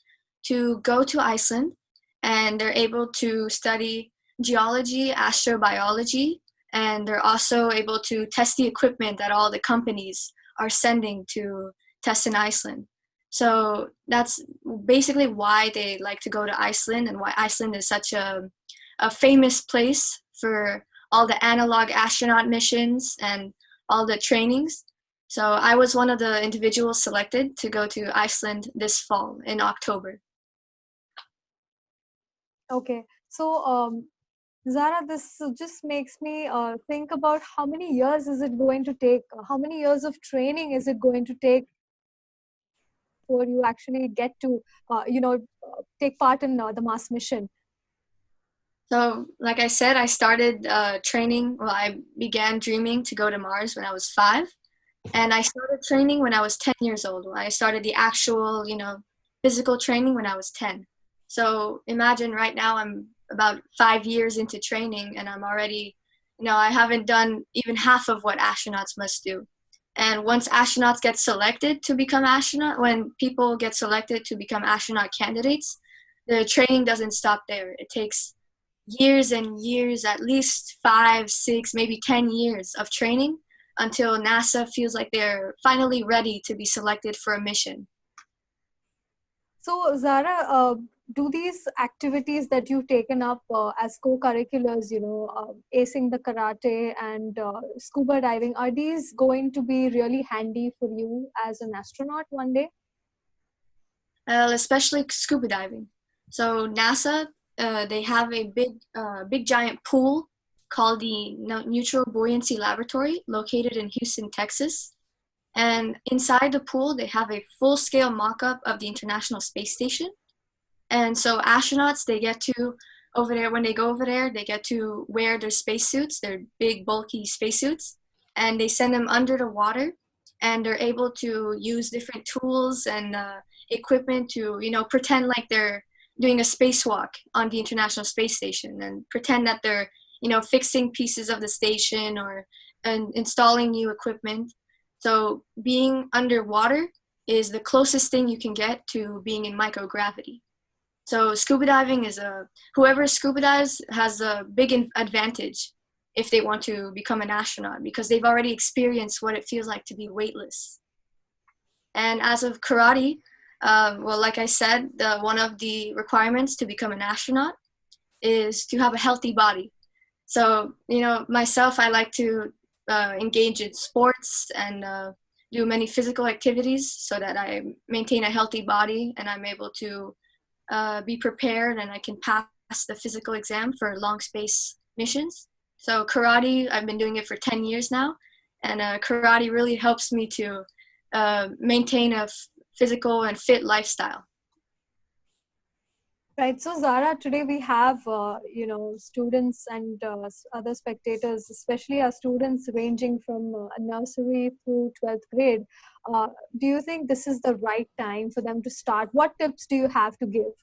to go to Iceland, and they're able to study geology, astrobiology, and they're also able to test the equipment that all the companies are sending to test in Iceland. So that's basically why they like to go to Iceland, and why Iceland is such a famous place for all the analog astronaut missions and all the trainings. So I was one of the individuals selected to go to Iceland this fall in October. Okay, so Zahra, this just makes me think about how many years is it going to take? How many years of training is it going to take before you actually get to, take part in the Mars mission? So, like I said, I started training. Well, I began dreaming to go to Mars when I was 5, and I started training when I was 10 years old. I started the actual, physical training when I was 10. So imagine right now I'm about 5 years into training, and I'm already, I haven't done even half of what astronauts must do. And once astronauts get selected to become when people get selected to become astronaut candidates, the training doesn't stop there. It takes years and years, at least 5, 6, maybe 10 years of training until NASA feels like they're finally ready to be selected for a mission. So Zahra, do these activities that you've taken up as co-curriculars, acing the karate and scuba diving, are these going to be really handy for you as an astronaut one day? Especially scuba diving. So NASA, they have a big giant pool called the Neutral Buoyancy Laboratory located in Houston, Texas. And inside the pool, they have a full-scale mock-up of the International Space Station. And so astronauts, they get to, over there, when they go over there, they get to wear their spacesuits, their big, bulky spacesuits, and they send them under the water, and they're able to use different tools and equipment to, pretend like they're doing a spacewalk on the International Space Station, and pretend that they're, fixing pieces of the station or installing new equipment. So being underwater is the closest thing you can get to being in microgravity. So scuba diving is whoever scuba dives has a big advantage if they want to become an astronaut, because they've already experienced what it feels like to be weightless. And as of karate, like I said, one of the requirements to become an astronaut is to have a healthy body. So, myself, I like to engage in sports and do many physical activities so that I maintain a healthy body and I'm able to be prepared and I can pass the physical exam for long space missions. So karate, I've been doing it for 10 years now, and karate really helps me to maintain a physical and fit lifestyle. Right. So Zahra, today we have students and other spectators, especially our students ranging from nursery through 12th grade. Do you think this is the right time for them to start? What tips do you have to give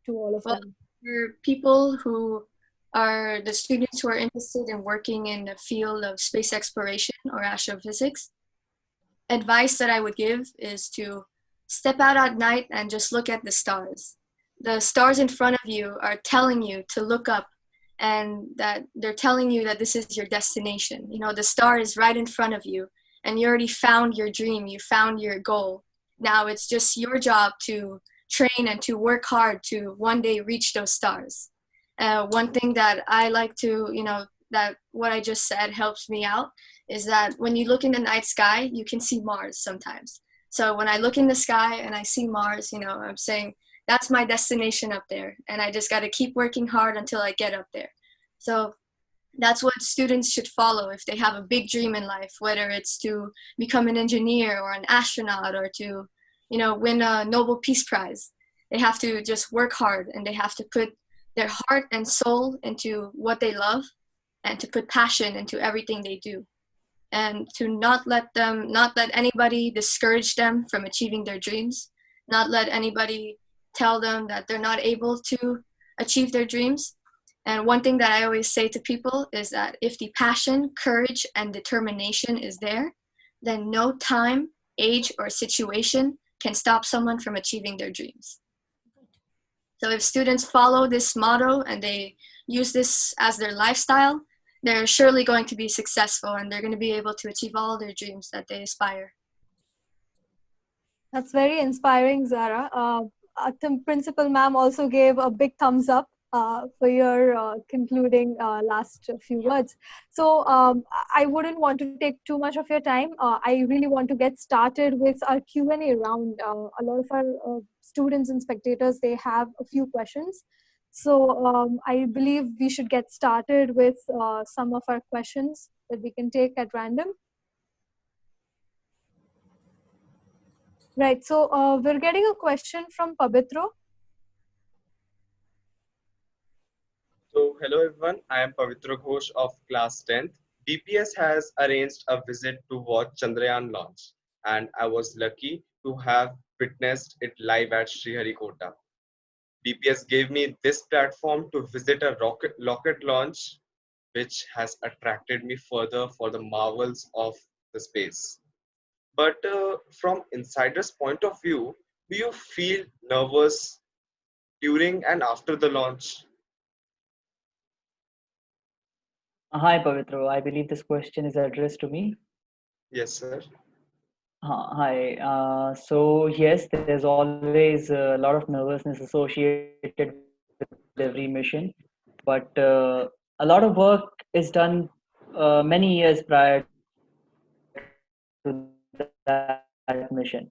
to all of them? For people who are the students who are interested in working in the field of space exploration or astrophysics, advice that I would give is to step out at night and just look at the stars. The stars in front of you are telling you to look up, and that they're telling you that this is your destination. You know, the star is right in front of you and you already found your dream, you found your goal. Now it's just your job to train and to work hard to one day reach those stars. One thing that I like to, that what I just said helps me out is that when you look in the night sky, you can see Mars sometimes. So when I look in the sky and I see Mars, I'm saying, that's my destination up there. And I just got to keep working hard until I get up there. So that's what students should follow if they have a big dream in life, whether it's to become an engineer or an astronaut or to, win a Nobel Peace Prize. They have to just work hard and they have to put their heart and soul into what they love and to put passion into everything they do. And to not let anybody discourage them from achieving their dreams, not let anybody tell them that they're not able to achieve their dreams. And one thing that I always say to people is that if the passion, courage, and determination is there, then no time, age, or situation can stop someone from achieving their dreams. So if students follow this motto and they use this as their lifestyle, they're surely going to be successful and they're going to be able to achieve all their dreams that they aspire. That's very inspiring, Zahra. The principal ma'am also gave a big thumbs up for your concluding last few words. So I wouldn't want to take too much of your time. I really want to get started with our Q&A round. A lot of our students and spectators, they have a few questions. So I believe we should get started with some of our questions that we can take at random. Right, so we're getting a question from Pavitro. So, hello everyone, I am Pavitra Ghosh of class 10th. BPS has arranged a visit to watch Chandrayaan launch, and I was lucky to have witnessed it live at Sriharikota. BPS gave me this platform to visit a rocket launch, which has attracted me further for the marvels of the space. But from insider's point of view, do you feel nervous during and after the launch? Hi, Pavitro. I believe this question is addressed to me. Yes, sir. Hi. So yes, there's always a lot of nervousness associated with every mission, but a lot of work is done many years prior to that mission.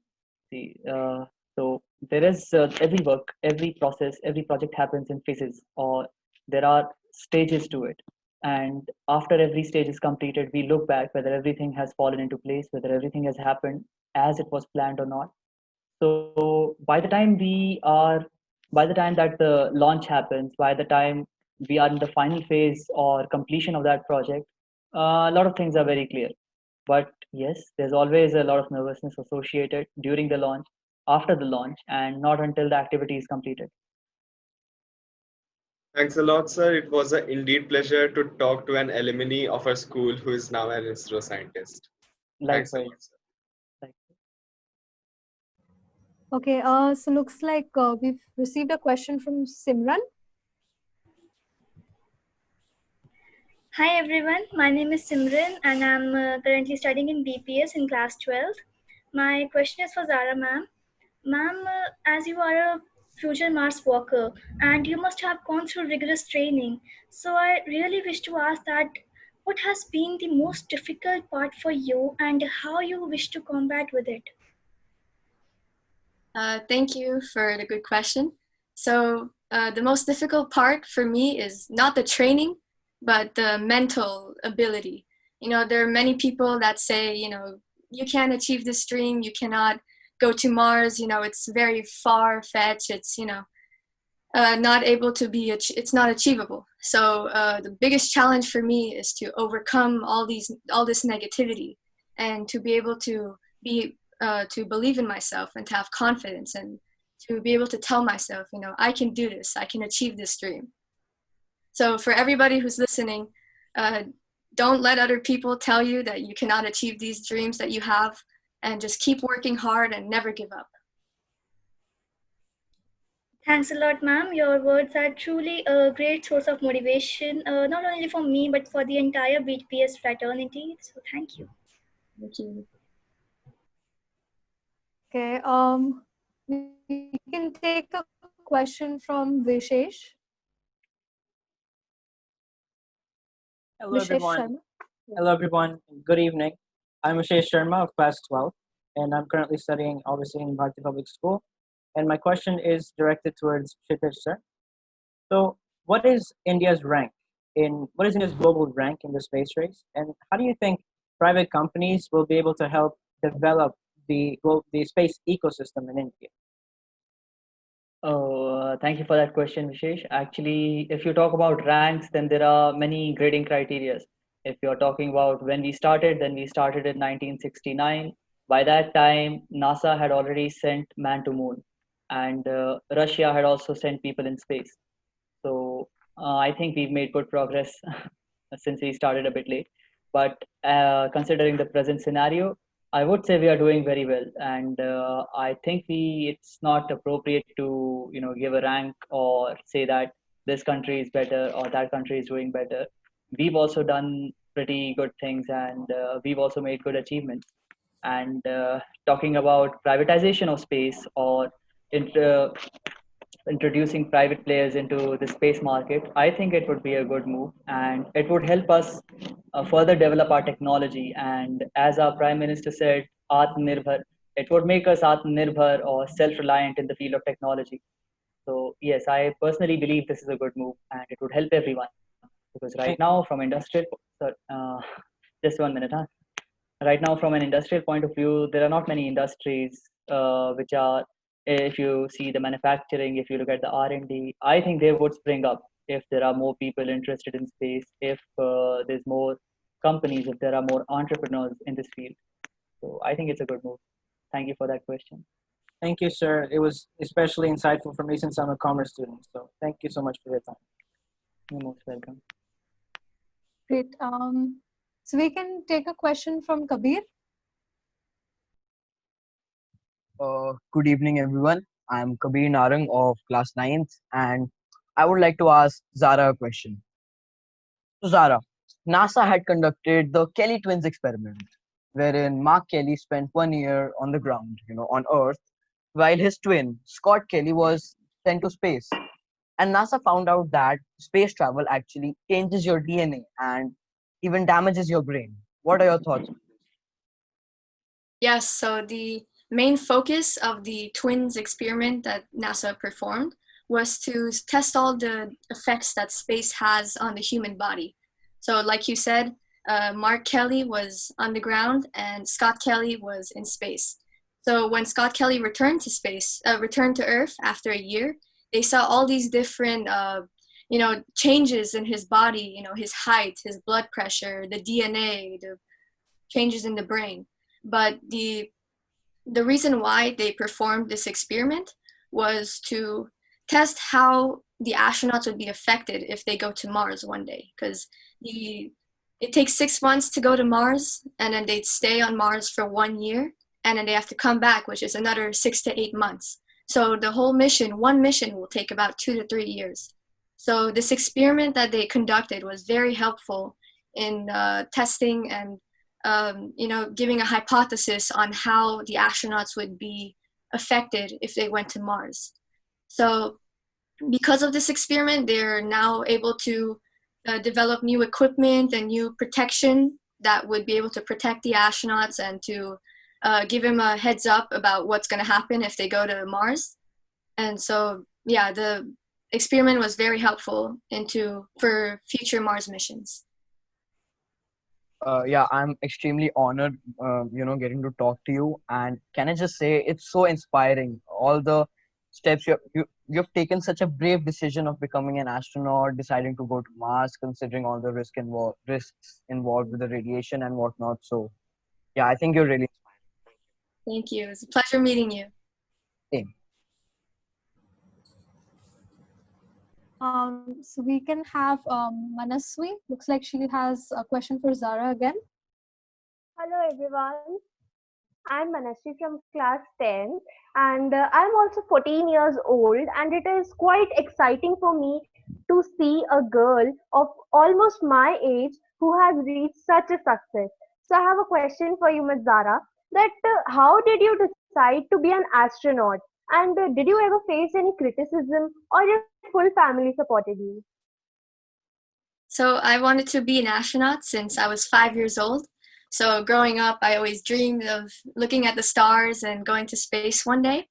So there is every work, every process, every project happens in phases, or there are stages to it. And after every stage is completed, we look back whether everything has fallen into place, whether everything has happened as it was planned or not. So by the time that the launch happens, by the time we are in the final phase or completion of that project, a lot of things are very clear. But yes, there's always a lot of nervousness associated during the launch, after the launch, and not until the activity is completed. Thanks a lot, sir. It was an indeed pleasure to talk to an alumni of our school who is now an ISRO scientist. Thanks a Likewise. lot, sir. Okay, so looks like we've received a question from Simran. Hi everyone, my name is Simran and I'm currently studying in BPS in class 12. My question is for Zahra ma'am. Ma'am, as you are a future Mars walker and you must have gone through rigorous training, so I really wish to ask that what has been the most difficult part for you and how you wish to combat with it? Thank you for the good question. So the most difficult part for me is not the training, but the mental ability. You know, there are many people that say, you know, you can't achieve this dream, you cannot go to Mars, you know, it's very far-fetched, it's, you know, not able to be, it's not achievable. So the biggest challenge for me is to overcome all this negativity and to be able to believe in myself and to have confidence and to be able to tell myself, you know, I can do this, I can achieve this dream. So for everybody who's listening, don't let other people tell you that you cannot achieve these dreams that you have, and just keep working hard and never give up. Thanks a lot, ma'am. Your words are truly a great source of motivation, not only for me, but for the entire BPS fraternity. So thank you. Thank you. Okay, we can take a question from Vishesh. Hello Vishesh everyone. Sharma. Hello everyone. Good evening. I'm Ashish Sharma of class 12 and I'm currently studying obviously in Bharati Public School. And my question is directed towards Kshitij sir. So what is India's global rank in the space race? And how do you think private companies will be able to help develop the space ecosystem in India? Thank you for that question, Vishesh. Actually, if you talk about ranks, then there are many grading criteria. If you're talking about when we started, then we started in 1969. By that time, NASA had already sent man to moon, and Russia had also sent people in space. So I think we've made good progress since we started a bit late. But considering the present scenario, I would say we are doing very well, and I think it's not appropriate to give a rank or say that this country is better or that country is doing better. We've also done pretty good things, and we've also made good achievements. And talking about privatization of space or introducing private players into the space market, I think it would be a good move and it would help us further develop our technology. And as our Prime Minister said, Atmanirbhar, it would make us Atmanirbhar or self-reliant in the field of technology. So yes, I personally believe this is a good move and it would help everyone. Because right now from just 1 minute, huh? Right now from an industrial point of view, there are not many industries which are, if you see the manufacturing, if you look at the R&D, I think they would spring up if there are more people interested in space, if there's more companies, if there are more entrepreneurs in this field. So I think it's a good move. Thank you for that question. Thank you, sir. It was especially insightful for me since I'm a commerce student. So thank you so much for your time. You're most welcome. Great. So we can take a question from Kabir. Good evening, everyone. I'm Kabir Narang of class 9th, and I would like to ask Zara a question. So, Zara, NASA had conducted the Kelly twins experiment, wherein Mark Kelly spent 1 year on the ground, on Earth, while his twin, Scott Kelly, was sent to space. And NASA found out that space travel actually changes your DNA and even damages your brain. What are your thoughts? Yes, so the main focus of the twins experiment that NASA performed was to test all the effects that space has on the human body. So like you said, Mark Kelly was on the ground and Scott Kelly was in space. So when Scott Kelly returned to Earth after a year, they saw all these different changes in his body, his height, his blood pressure, the DNA, the changes in the brain. But the reason why they performed this experiment was to test how the astronauts would be affected if they go to Mars one day, because it takes 6 months to go to Mars, and then they'd stay on Mars for 1 year, and then they have to come back, which is another 6 to 8 months. So the whole mission, one mission, will take about 2 to 3 years. So this experiment that they conducted was very helpful in testing and giving a hypothesis on how the astronauts would be affected if they went to Mars. So because of this experiment, they're now able to develop new equipment and new protection that would be able to protect the astronauts and to give them a heads up about what's going to happen if they go to Mars. And so, yeah, the experiment was very helpful for future Mars missions. Yeah, I'm extremely honored, getting to talk to you. And can I just say, it's so inspiring. All the steps you've taken such a brave decision of becoming an astronaut, deciding to go to Mars, considering all the risks involved with the radiation and whatnot. So, yeah, I think you're really Thank you. It's a pleasure meeting you. same. So we can have Manaswi. Looks like she has a question for Zahra again. Hello everyone, I'm Manashri from class 10 and I'm also 14 years old, and it is quite exciting for me to see a girl of almost my age who has reached such a success. So I have a question for you, Ms. Zara, that how did you decide to be an astronaut, and did you ever face any criticism or your full family supported you? So I wanted to be an astronaut since I was 5 years old. So growing up, I always dreamed of looking at the stars and going to space one day.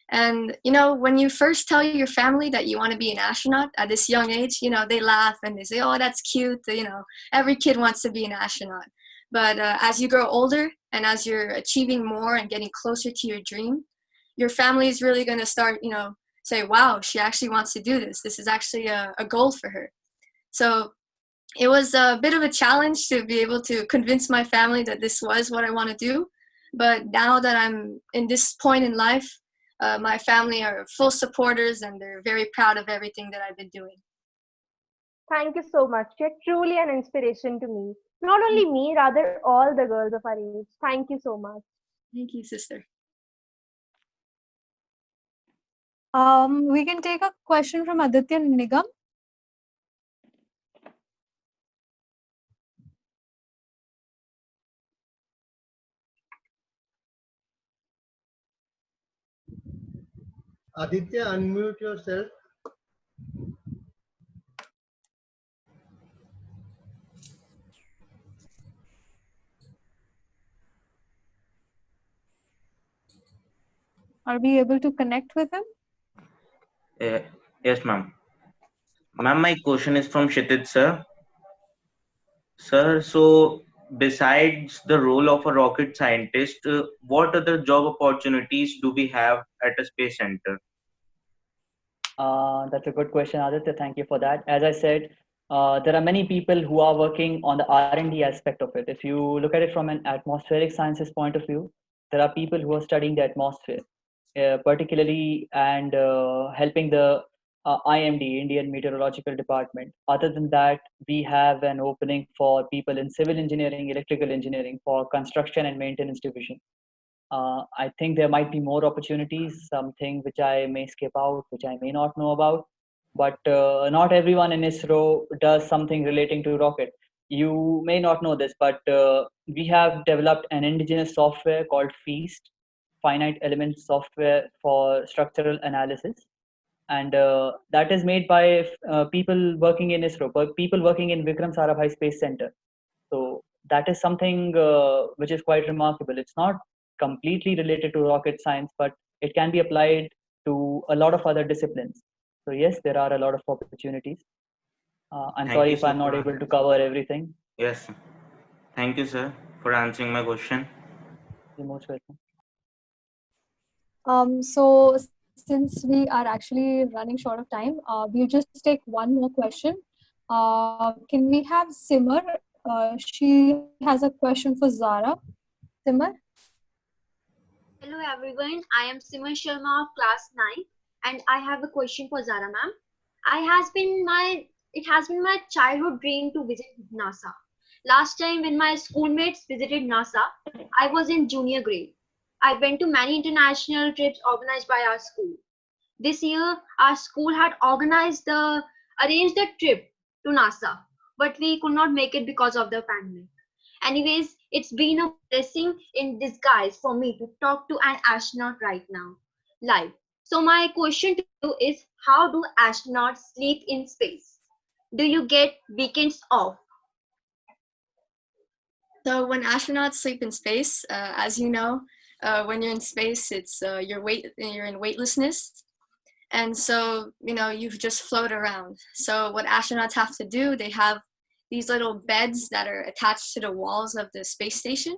And, when you first tell your family that you want to be an astronaut at this young age, they laugh and they say, oh, that's cute. Every kid wants to be an astronaut. But as you grow older and as you're achieving more and getting closer to your dream, your family is really going to start, say, wow, she actually wants to do this. This is actually a goal for her. So it was a bit of a challenge to be able to convince my family that this was what I want to do. But now that I'm in this point in life, my family are full supporters and they're very proud of everything that I've been doing. Thank you so much. You're truly an inspiration to me. Not only me, rather all the girls of our age. Thank you so much. Thank you, sister. We can take a question from Aditya Nigam. Aditya, unmute yourself. Are we able to connect with him? Yes, ma'am. Ma'am, my question is from Kshitij, sir. Sir, so besides the role of a rocket scientist, what other job opportunities do we have at a space center? That's a good question, Aditya. Thank you for that. As I said, there are many people who are working on the R&D aspect of it. If you look at it from an atmospheric sciences point of view, there are people who are studying the atmosphere, particularly and helping the IMD, Indian Meteorological Department. Other than that, we have an opening for people in civil engineering, electrical engineering, for construction and maintenance division. I think there might be more opportunities, something which I may skip out, which I may not know about. But not everyone in ISRO does something relating to rocket. You may not know this, but we have developed an indigenous software called FEAST, Finite Element Software for Structural Analysis. And that is made by people working in ISRO, people working in Vikram Sarabhai Space Center. So that is something which is quite remarkable. It's not completely related to rocket science, but it can be applied to a lot of other disciplines. So yes, there are a lot of opportunities. I'm sorry if I'm not able to cover everything. Yes. Thank you, sir, for answering my question. You're most welcome. So since we are actually running short of time, we'll just take one more question. Can we have Simar? She has a question for Zahra. Simar? Hello everyone, I am Simar Sharma of class 9 and I have a question for Zahra ma'am. It has been my childhood dream to visit NASA. Last time when my schoolmates visited NASA, I was in junior grade. I went to many international trips organized by our school. This year, our school had arranged a trip to NASA, but we could not make it because of the pandemic. Anyways, it's been a blessing in disguise for me to talk to an astronaut right now, live. So my question to you is, how do astronauts sleep in space? do you get weekends off? So when astronauts sleep in space, as you know, when you're in space, it's you're in weightlessness, and so you just float around. So what astronauts have to do, they have these little beds that are attached to the walls of the space station,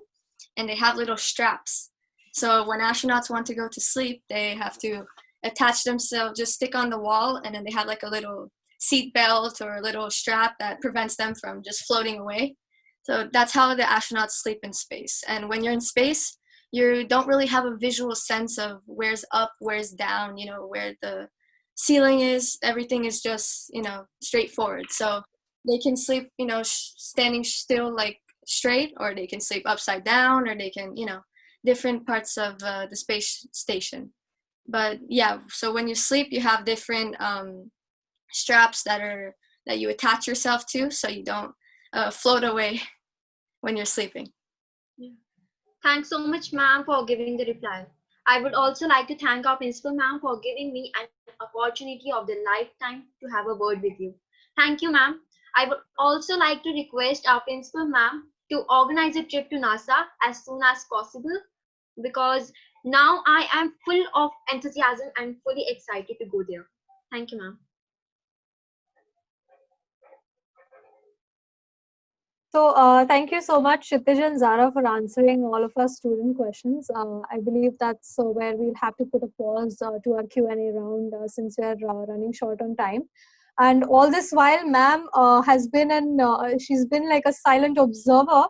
and they have little straps. So when astronauts want to go to sleep, they have to attach themselves, just stick on the wall, and then they have like a little seat belt or a little strap that prevents them from just floating away. So that's how the astronauts sleep in space. And when you're in space, you don't really have a visual sense of where's up, where's down, where the ceiling is. Everything is just, straightforward. So they can sleep, standing still, like straight, or they can sleep upside down, or they can, different parts of the space station. But yeah, so when you sleep, you have different straps that you attach yourself to, so you don't float away when you're sleeping. Yeah. Thanks so much, ma'am, for giving the reply. I would also like to thank our principal, ma'am, for giving me an opportunity of the lifetime to have a word with you. Thank you, ma'am. I would also like to request our principal, ma'am, to organize a trip to NASA as soon as possible, because now I am full of enthusiasm and fully excited to go there. Thank you, ma'am. So thank you so much, Kshitij and Zahra, for answering all of our student questions. I believe that's where we'll have to put a pause to our Q&A round since we are running short on time. And all this while, ma'am has been she's been like a silent observer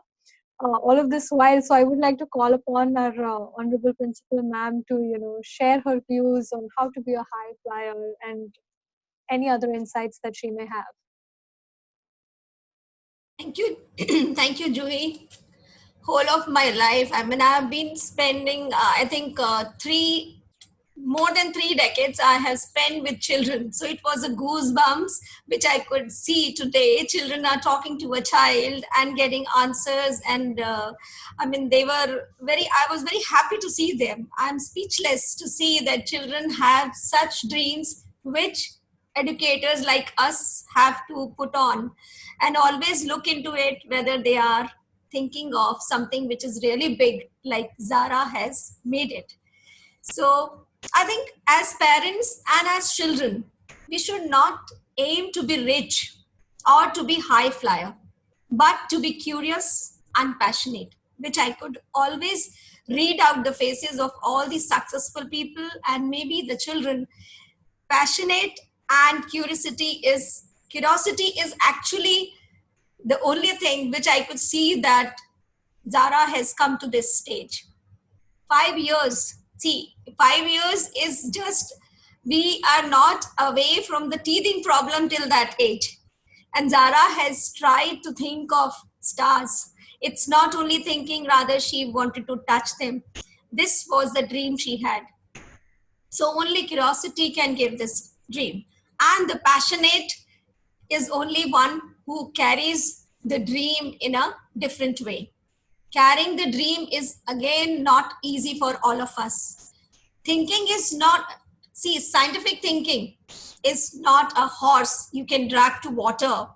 all of this while. So I would like to call upon our honorable principal, ma'am, to share her views on how to be a high flyer and any other insights that she may have. Thank you. Thank you, Juhi. Whole of my life, I mean, I've been spending, I think, more than 3 decades I have spent with children. So it was a goosebumps, which I could see today. Children are talking to a child and getting answers. And I mean, I was very happy to see them. I'm speechless to see that children have such dreams, which educators like us have to put on and always look into it, whether they are thinking of something which is really big, like Zahra has made it. So I think as parents and as children, we should not aim to be rich or to be high flyer, but to be curious and passionate, which I could always read out the faces of all the successful people and maybe the children. Passionate and curiosity is actually the only thing which I could see that Zahra has come to this stage. 5 years. See, 5 years is just, we are not away from the teething problem till that age. And Zahra has tried to think of stars. It's not only thinking, rather she wanted to touch them. This was the dream she had. So only curiosity can give this dream. And the passionate is only one who carries the dream in a different way. Carrying the dream is again not easy for all of us. Thinking is not, see, scientific thinking is not a horse you can drag to water,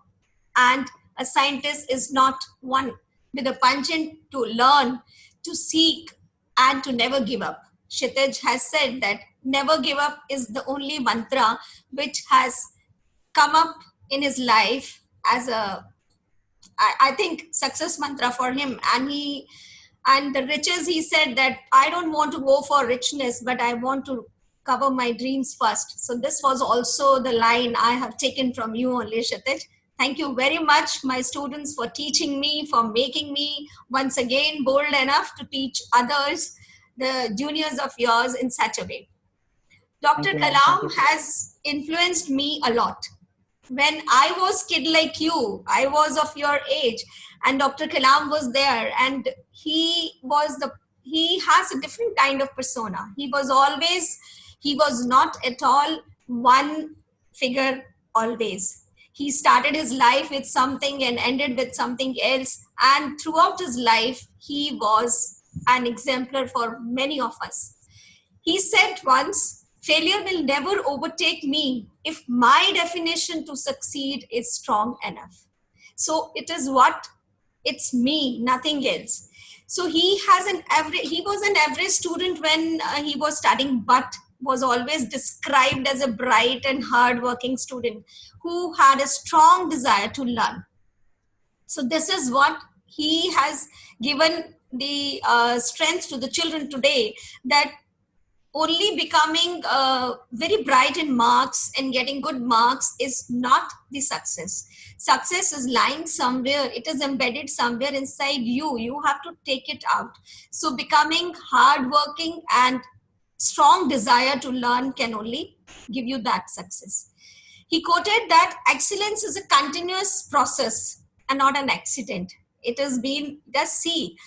and a scientist is not one with a penchant to learn, to seek, and to never give up. Kshitij has said that never give up is the only mantra which has come up in his life as a, I think, success mantra for him. And the riches, he said that I don't want to go for richness, but I want to cover my dreams first. So this was also the line I have taken from you only, Kshitij. Thank you very much, my students, for teaching me, for making me once again bold enough to teach others, the juniors of yours, in such a way. Dr. Kalam has influenced me a lot. When I was kid like you, I was of your age, and Dr. Kalam was there, and he has a different kind of persona. He was not at all one figure always. He started his life with something and ended with something else. And throughout his life, he was an exemplar for many of us. He said once Failure will never overtake me if my definition to succeed is strong enough. So it is what? It's me, nothing else. So he was an average student when he was studying, but was always described as a bright and hardworking student who had a strong desire to learn. So this is what he has given the strength to the children today, that only becoming very bright in marks and getting good marks is not the success. Success is lying somewhere. It is embedded somewhere inside you. You have to take it out. So becoming hardworking and strong desire to learn can only give you that success. He quoted that excellence is a continuous process and not an accident. It has been, just see,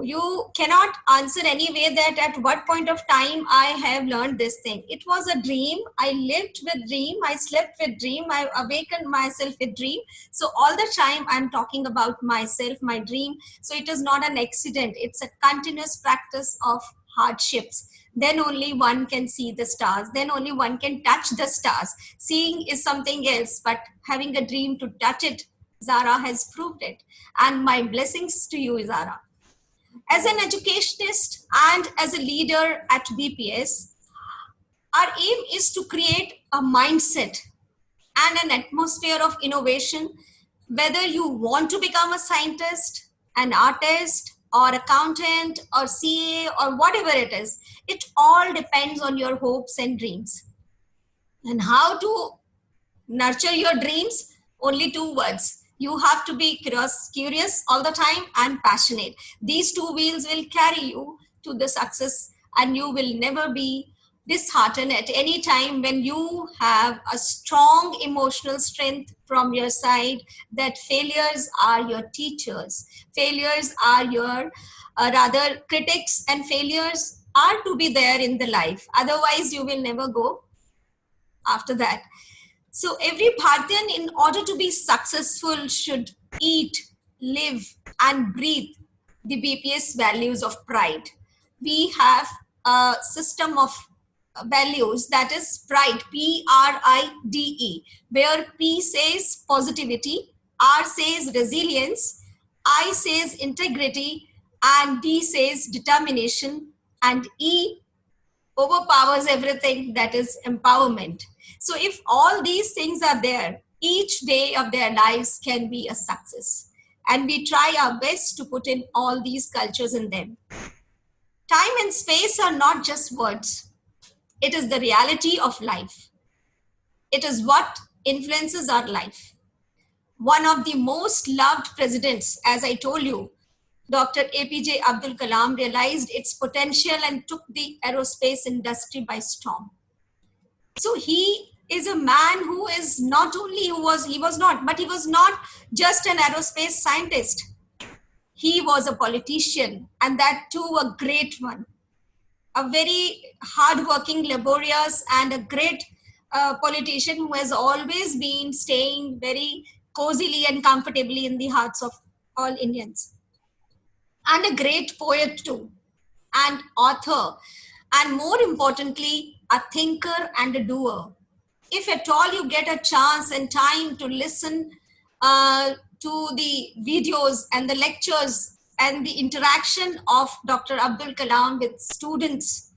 you cannot answer anyway that at what point of time I have learned this thing. It was a dream. I lived with dream. I slept with dream. I awakened myself with dream. So all the time I'm talking about myself, my dream. So it is not an accident. It's a continuous practice of hardships. Then only one can see the stars. Then only one can touch the stars. Seeing is something else, but having a dream to touch it, ZAHRA has proved it. And my blessings to you, ZAHRA. As an educationist and as a leader at BPS, our aim is to create a mindset and an atmosphere of innovation, whether you want to become a scientist, an artist, or accountant, or CA, or whatever it is. It all depends on your hopes and dreams. And how to nurture your dreams? Only two words. You have to be curious all the time and passionate. These two wheels will carry you to the success, and you will never be disheartened at any time when you have a strong emotional strength from your side that failures are your teachers. Failures are your rather critics, and failures are to be there in the life. Otherwise, you will never go after that. So every Bharatian, in order to be successful, should eat, live, and breathe the BPS values of pride. We have a system of values that is pride, Pride, where P says positivity, R says resilience, I says integrity, and D says determination, and E overpowers everything, that is empowerment. So if all these things are there, each day of their lives can be a success. And we try our best to put in all these cultures in them. Time and space are not just words. It is the reality of life. It is what influences our life. One of the most loved presidents, as I told you, Dr. Apj Abdul Kalam, realized its potential and took the aerospace industry by storm. So he is a man who is not only, he was not just an aerospace scientist. He was a politician, and that too a great one. A very hardworking, laborious, and a great politician who has always been staying very cozily and comfortably in the hearts of all Indians. And a great poet too, and author, and more importantly, a thinker and a doer. If at all you get a chance and time to listen to the videos and the lectures and the interaction of Dr. Abdul Kalam with students,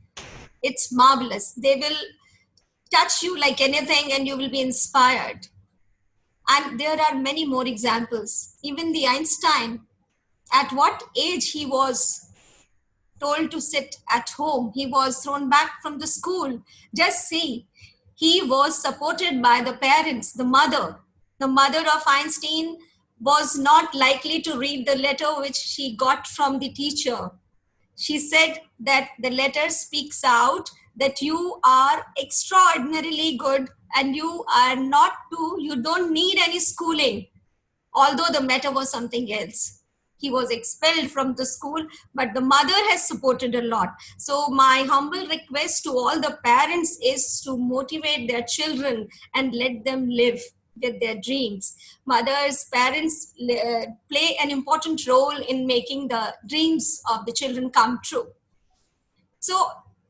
it's marvelous. They will touch you like anything and you will be inspired. And there are many more examples. Even the Einstein, at what age he was told to sit at home, he was thrown back from the school. Just see, he was supported by the parents, the mother. The mother of Einstein was not likely to read the letter which she got from the teacher. She said that the letter speaks out that you are extraordinarily good and you don't need any schooling. Although the matter was something else. He was expelled from the school, but the mother has supported a lot. So my humble request to all the parents is to motivate their children and let them live with their dreams. Mothers, parents play an important role in making the dreams of the children come true. So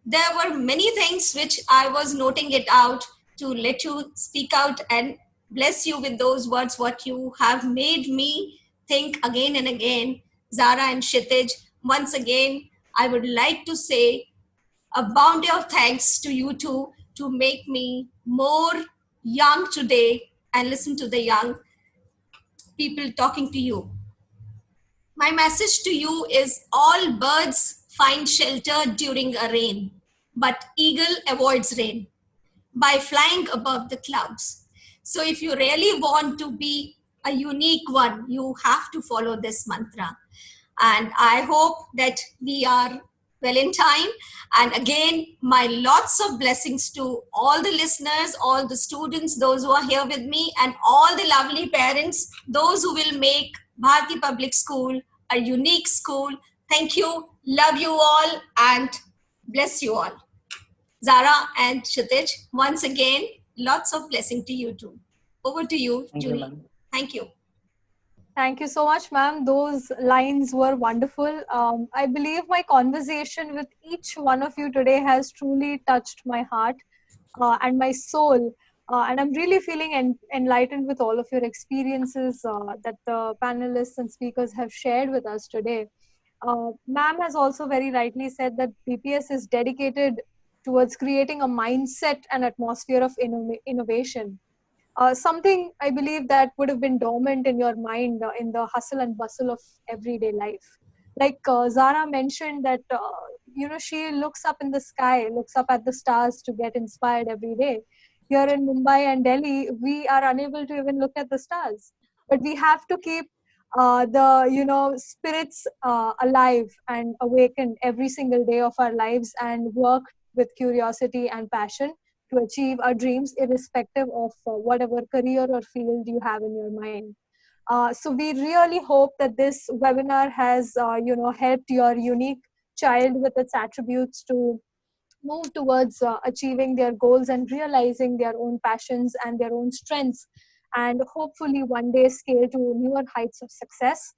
there were many things which I was noting it out to let you speak out and bless you with those words, what you have made me think again and again. Zahra and Kshitij, once again, I would like to say a bounty of thanks to you two to make me more young today and listen to the young people talking to you. My message to you is all birds find shelter during a rain, but eagle avoids rain by flying above the clouds. So if you really want to be a unique one, you have to follow this mantra. And I hope that we are well in time. And again, my lots of blessings to all the listeners, all the students, those who are here with me, and all the lovely parents, those who will make Bharati Public School a unique school. Thank you, love you all, and bless you all. Zahra and Kshitij, once again, lots of blessing to you too. Over to you, Julie. Thank you. Thank you so much, ma'am. Those lines were wonderful. I believe my conversation with each one of you today has truly touched my heart and my soul. And I'm really feeling enlightened with all of your experiences that the panelists and speakers have shared with us today. Ma'am has also very rightly said that BPS is dedicated towards creating a mindset and atmosphere of innovation. Something I believe that would have been dormant in your mind in the hustle and bustle of everyday life. Like Zahra mentioned that, she looks up in the sky, looks up at the stars to get inspired every day. Here in Mumbai and Delhi, we are unable to even look at the stars. But we have to keep spirits alive and awakened every single day of our lives and work with curiosity and passion to achieve our dreams, irrespective of whatever career or field you have in your mind. So we really hope that this webinar has, helped your unique child with its attributes to move towards achieving their goals and realizing their own passions and their own strengths, and hopefully one day scale to newer heights of success.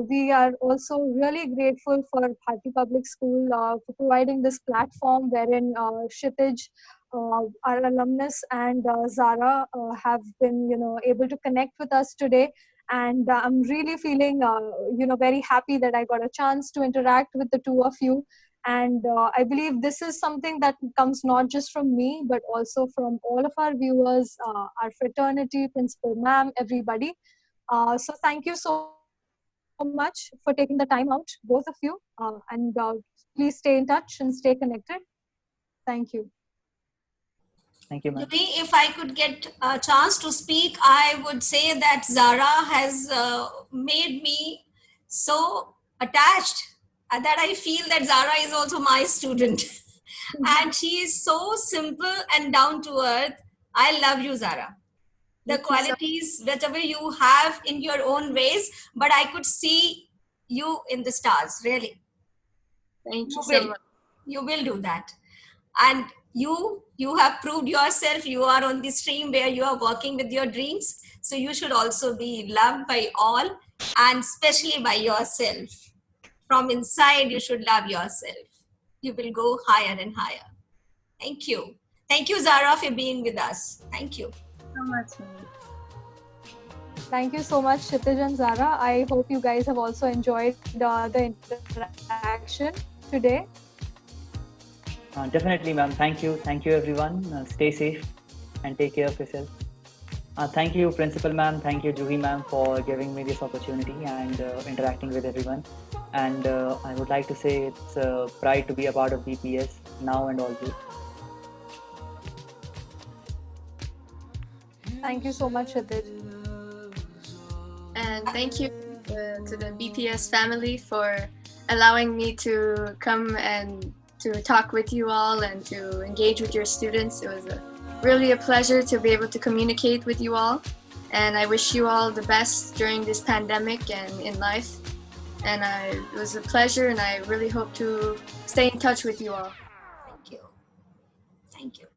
We are also really grateful for Bharati Public School for providing this platform wherein Kshitij, our alumnus, and Zahra have been, able to connect with us today. And I'm really feeling, very happy that I got a chance to interact with the two of you. And I believe this is something that comes not just from me, but also from all of our viewers, our fraternity, Principal Ma'am, everybody. So thank you so much for taking the time out, both of you. And please stay in touch and stay connected. Thank you. Thank you, ma'am. If I could get a chance to speak, I would say that Zahra has made me so attached that I feel that Zahra is also my student. And she is so simple and down to earth. I love you, Zahra. The qualities, whatever you have in your own ways, but I could see you in the stars, really. Thank you so much. You will do that. And you have proved yourself. You are on the stream where you are working with your dreams. So you should also be loved by all, and especially by yourself. From inside, you should love yourself. You will go higher and higher. Thank you. Thank you, Zahra, for being with us. Thank you. So much. Thank you so much, Kshitij and Zahra. I hope you guys have also enjoyed the interaction today. Definitely, ma'am. Thank you. Thank you, everyone. Stay safe and take care of yourself. Thank you, Principal Ma'am. Thank you, Juhi Ma'am, for giving me this opportunity and interacting with everyone. And I would like to say it's a pride to be a part of BPS now and always. Thank you so much, Kshitij. And thank you to the BPS family for allowing me to come and to talk with you all and to engage with your students. It was really a pleasure to be able to communicate with you all. And I wish you all the best during this pandemic and in life. And it was a pleasure, and I really hope to stay in touch with you all. Thank you. Thank you.